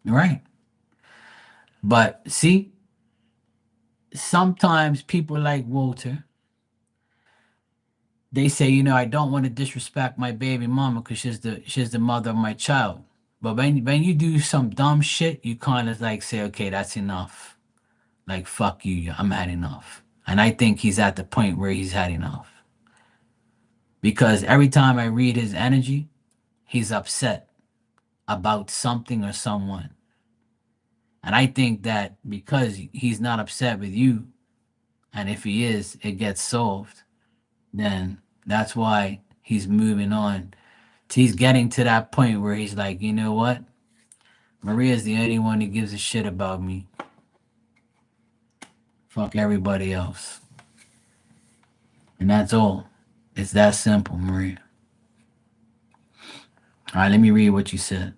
S1: Right. But see, sometimes people like Walter, they say, I don't want to disrespect my baby mama because she's the mother of my child. But when you do some dumb shit, you kind of like say, okay, that's enough. Like, fuck you, I'm had enough. And I think he's at the point where he's had enough. Because every time I read his energy, he's upset about something or someone. And I think that because he's not upset with you, and if he is, it gets solved, then that's why he's moving on. He's getting to that point where he's like, you know what? Maria's the only one who gives a shit about me. Fuck everybody else. And that's all. It's that simple, Maria. All right, let me read what you said.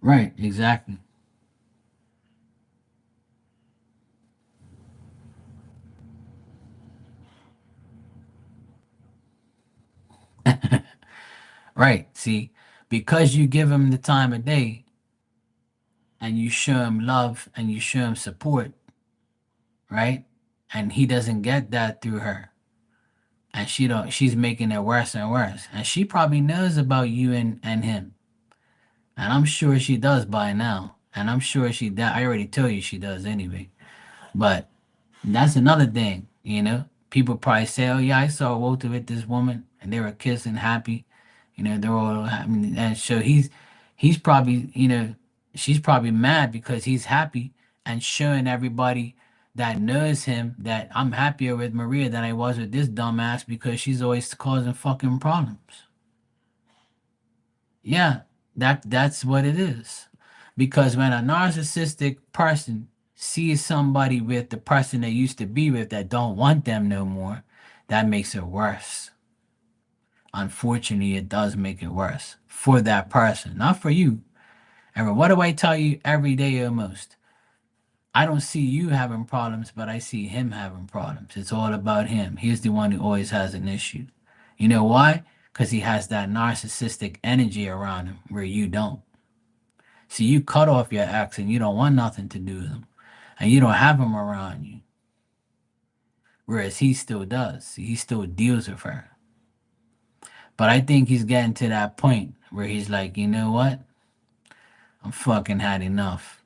S1: Right, exactly. Right. See, because you give him the time of day and you show him love and you show him support, right? And he doesn't get that through her. And she's making it worse and worse. And she probably knows about you and him. And I'm sure she does by now. And I'm sure I already told you she does anyway. But that's another thing, you know. People probably say, "Oh yeah, I saw Walter with this woman, and they were kissing, happy." You know, they're all happy, and so he's probably, you know, she's probably mad because he's happy and showing everybody that knows him that I'm happier with Maria than I was with this dumbass because she's always causing fucking problems. Yeah, that's what it is. Because when a narcissistic person sees somebody with the person they used to be with that don't want them no more, that makes it worse. Unfortunately, it does make it worse for that person, not for you. And what do I tell you every day almost? I don't see you having problems, but I see him having problems. It's all about him. He's the one who always has an issue. You know why? Because he has that narcissistic energy around him where you don't. See, you cut off your ex and you don't want nothing to do with him. And you don't have him around you. Whereas he still does. He still deals with her. But I think he's getting to that point where he's like, you know what? I'm fucking had enough.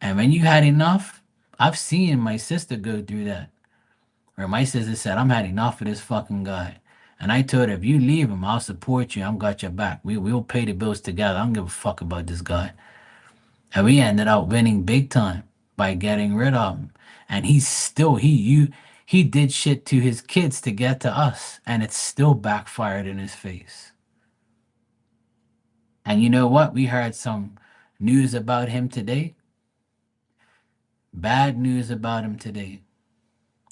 S1: And when you had enough, I've seen my sister go through that. Where my sister said, I'm had enough of this fucking guy. And I told her, if you leave him, I'll support you. I'm got your back. We'll pay the bills together. I don't give a fuck about this guy. And we ended up winning big time by getting rid of him. And he did shit to his kids to get to us, and it still backfired in his face. And you know what? We heard some news about him today. Bad news about him today.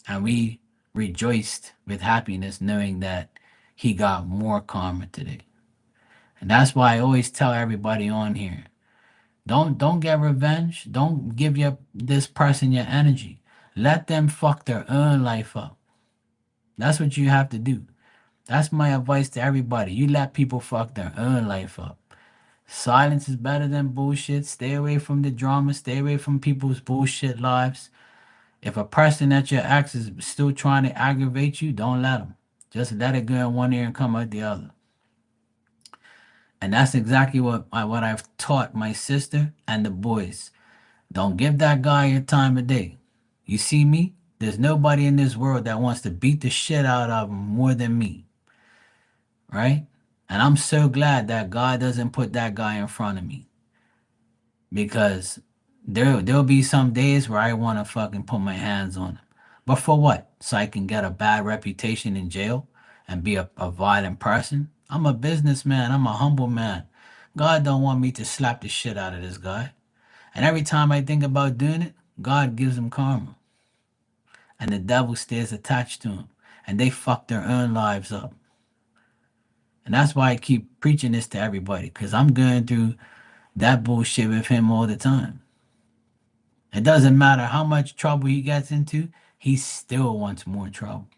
S1: And we rejoiced with happiness knowing that he got more karma today. And that's why I always tell everybody on here, don't get revenge. Don't give this person your energy. Let them fuck their own life up. That's what you have to do. That's my advice to everybody. You let people fuck their own life up. Silence is better than bullshit. Stay away from the drama. Stay away from people's bullshit lives. If a person at your ex is still trying to aggravate you, don't let them. Just let it go in one ear and come out the other. And that's exactly what I've taught my sister and the boys. Don't give that guy your time of day. You see me? There's nobody in this world that wants to beat the shit out of him more than me, right? And I'm so glad that God doesn't put that guy in front of me because there'll be some days where I want to fucking put my hands on him. But for what? So I can get a bad reputation in jail and be a violent person? I'm a businessman. I'm a humble man. God don't want me to slap the shit out of this guy. And every time I think about doing it, God gives him karma. And the devil stays attached to him. And they fuck their own lives up. And that's why I keep preaching this to everybody, because I'm going through that bullshit with him all the time. It doesn't matter how much trouble he gets into, he still wants more trouble.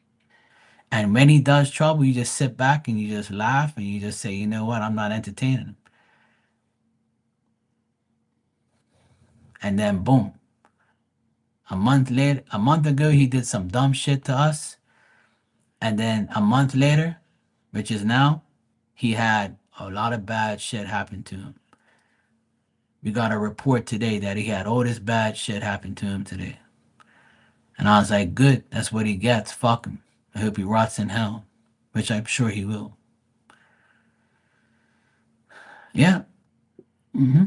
S1: And when he does trouble, you just sit back and you just laugh and you just say, you know what, I'm not entertaining him. And then boom. A month ago, he did some dumb shit to us. And then a month later, which is now, he had a lot of bad shit happen to him. We got a report today that he had all this bad shit happen to him today. And I was like, good, that's what he gets. Fuck him. I hope he rots in hell, which I'm sure he will. Yeah. hmm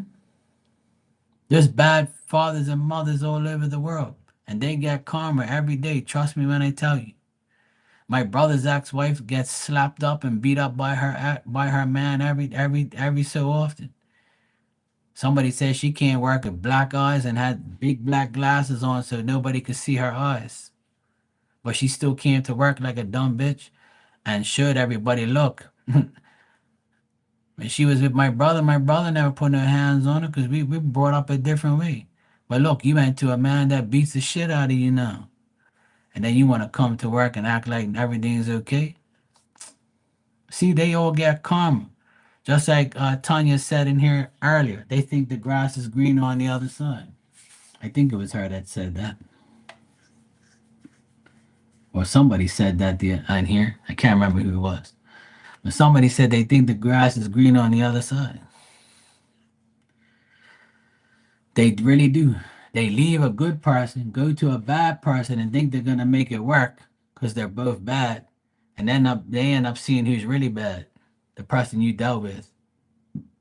S1: There's bad fathers and mothers all over the world, and they get karma every day. Trust me when I tell you. My brother's ex-wife gets slapped up and beat up by her man every so often. Somebody says she can't work with black eyes and had big black glasses on so nobody could see her eyes. But she still came to work like a dumb bitch and showed everybody, look. When she was with my brother never put no hands on her because we brought up a different way. But look, you went to a man that beats the shit out of you now. And then you want to come to work and act like everything's okay. See, they all get karma. Just like Tanya said in here earlier, they think the grass is greener on the other side. I think it was her that said that. or somebody said that in here. I can't remember who it was. But somebody said they think the grass is greener on the other side. They really do. They leave a good person, go to a bad person, and think they're gonna make it work because they're both bad, and then they end up seeing who's really bad, the person you dealt with.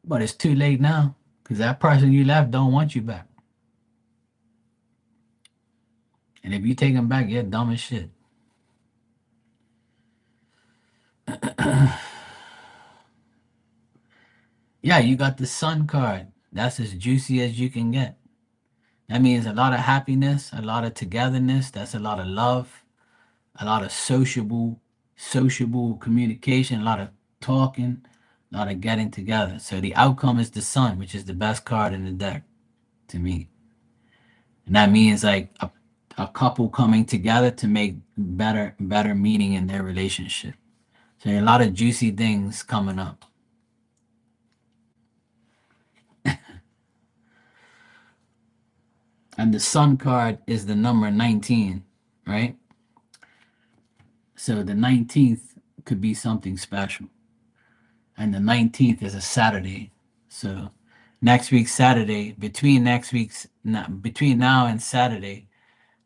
S1: But it's too late now because that person you left don't want you back. And if you take them back, you're dumb as shit. Yeah, you got the sun card. That's as juicy as you can get. That means a lot of happiness, a lot of togetherness. That's a lot of love, a lot of sociable communication, a lot of talking, a lot of getting together. So the outcome is the sun, which is the best card in the deck to me. And that means like a couple coming together to make better meaning in their relationship. So a lot of juicy things coming up. And the sun card is the number 19, right? So the 19th could be something special. And the 19th is a Saturday. So next week's Saturday, between now and Saturday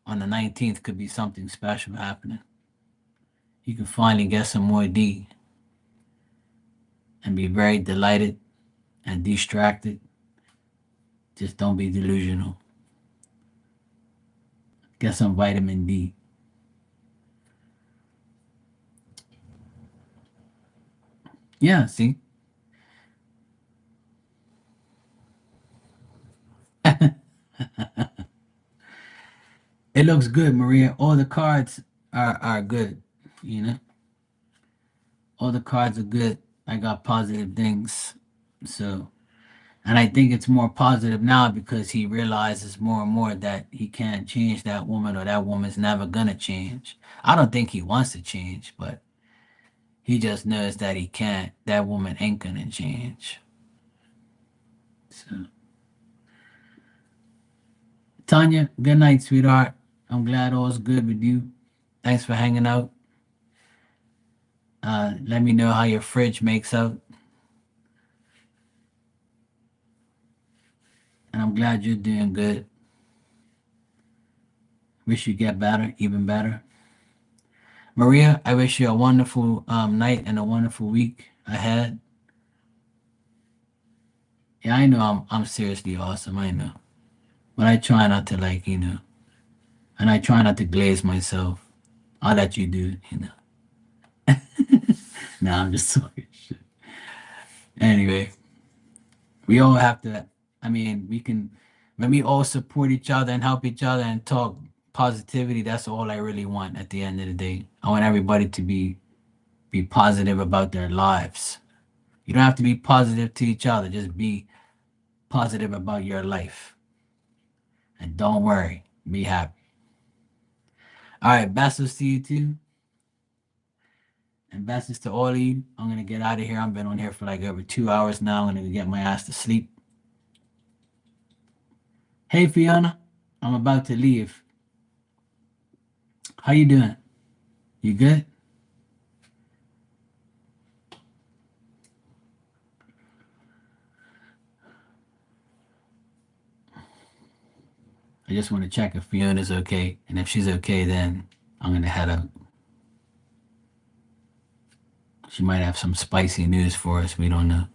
S1: on the 19th could be something special happening. You can finally get some more D and be very delighted and distracted. Just don't be delusional. Get some vitamin D. Yeah, see? It looks good, Maria. All the cards are good, you know? All the cards are good. I got positive things. So, and I think it's more positive now because he realizes more and more that he can't change that woman or that woman's never gonna change. I don't think he wants to change, but he just knows that he can't. That woman ain't gonna change. So, Tanya, good night, sweetheart. I'm glad all's good with you. Thanks for hanging out. Let me know how your fridge makes out. And I'm glad you're doing good. Wish you get better, even better. Maria, I wish you a wonderful night and a wonderful week ahead. Yeah, I know I'm seriously awesome. I know, but I try not to and I try not to glaze myself. I'll let you do. Nah, I'm just talking shit. Anyway, we all have to. I mean, we can when we all support each other and help each other and talk positivity. That's all I really want at the end of the day. I want everybody to be positive about their lives. You don't have to be positive to each other. Just be positive about your life. And don't worry, be happy. All right, best of to you too. And best is to all of you. I'm gonna get out of here. I've been on here for like over 2 hours now. I'm gonna get my ass to sleep. Hey Fiona, I'm about to leave. How you doing? You good? I just want to check if Fiona's okay. And if she's okay, then I'm gonna head out. She might have some spicy news for us. We don't know.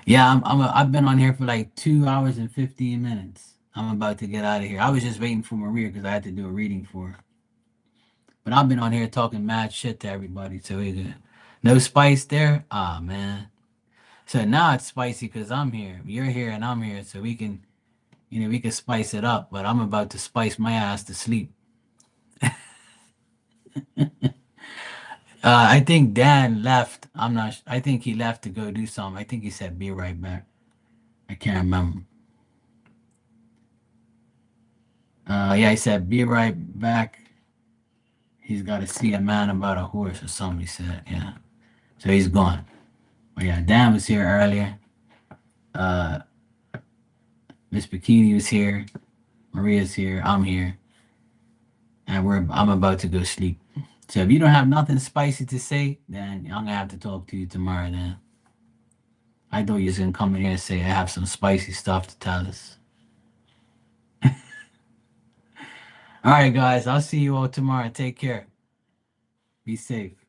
S1: Yeah, I've been on here for like 2 hours and 15 minutes. I'm about to get out of here. I was just waiting for Maria because I had to do a reading for her. But I've been on here talking mad shit to everybody, so we good. No spice there? Ah, man. So now it's spicy because I'm here. You're here and I'm here, so we can spice it up. But I'm about to spice my ass to sleep. I think Dan left. I'm not. I think he left to go do something. I think he said be right back. I can't remember. Yeah, he said be right back. He's got to see a man about a horse or something. He said, yeah. So he's gone. But yeah, Dan was here earlier. Uh, Miss Bikini was here. Maria's here. I'm here, and I'm about to go sleep. So if you don't have nothing spicy to say, then I'm gonna have to talk to you tomorrow. Then I thought you was gonna come in here and say I have some spicy stuff to tell us. All right, guys. I'll see you all tomorrow. Take care. Be safe.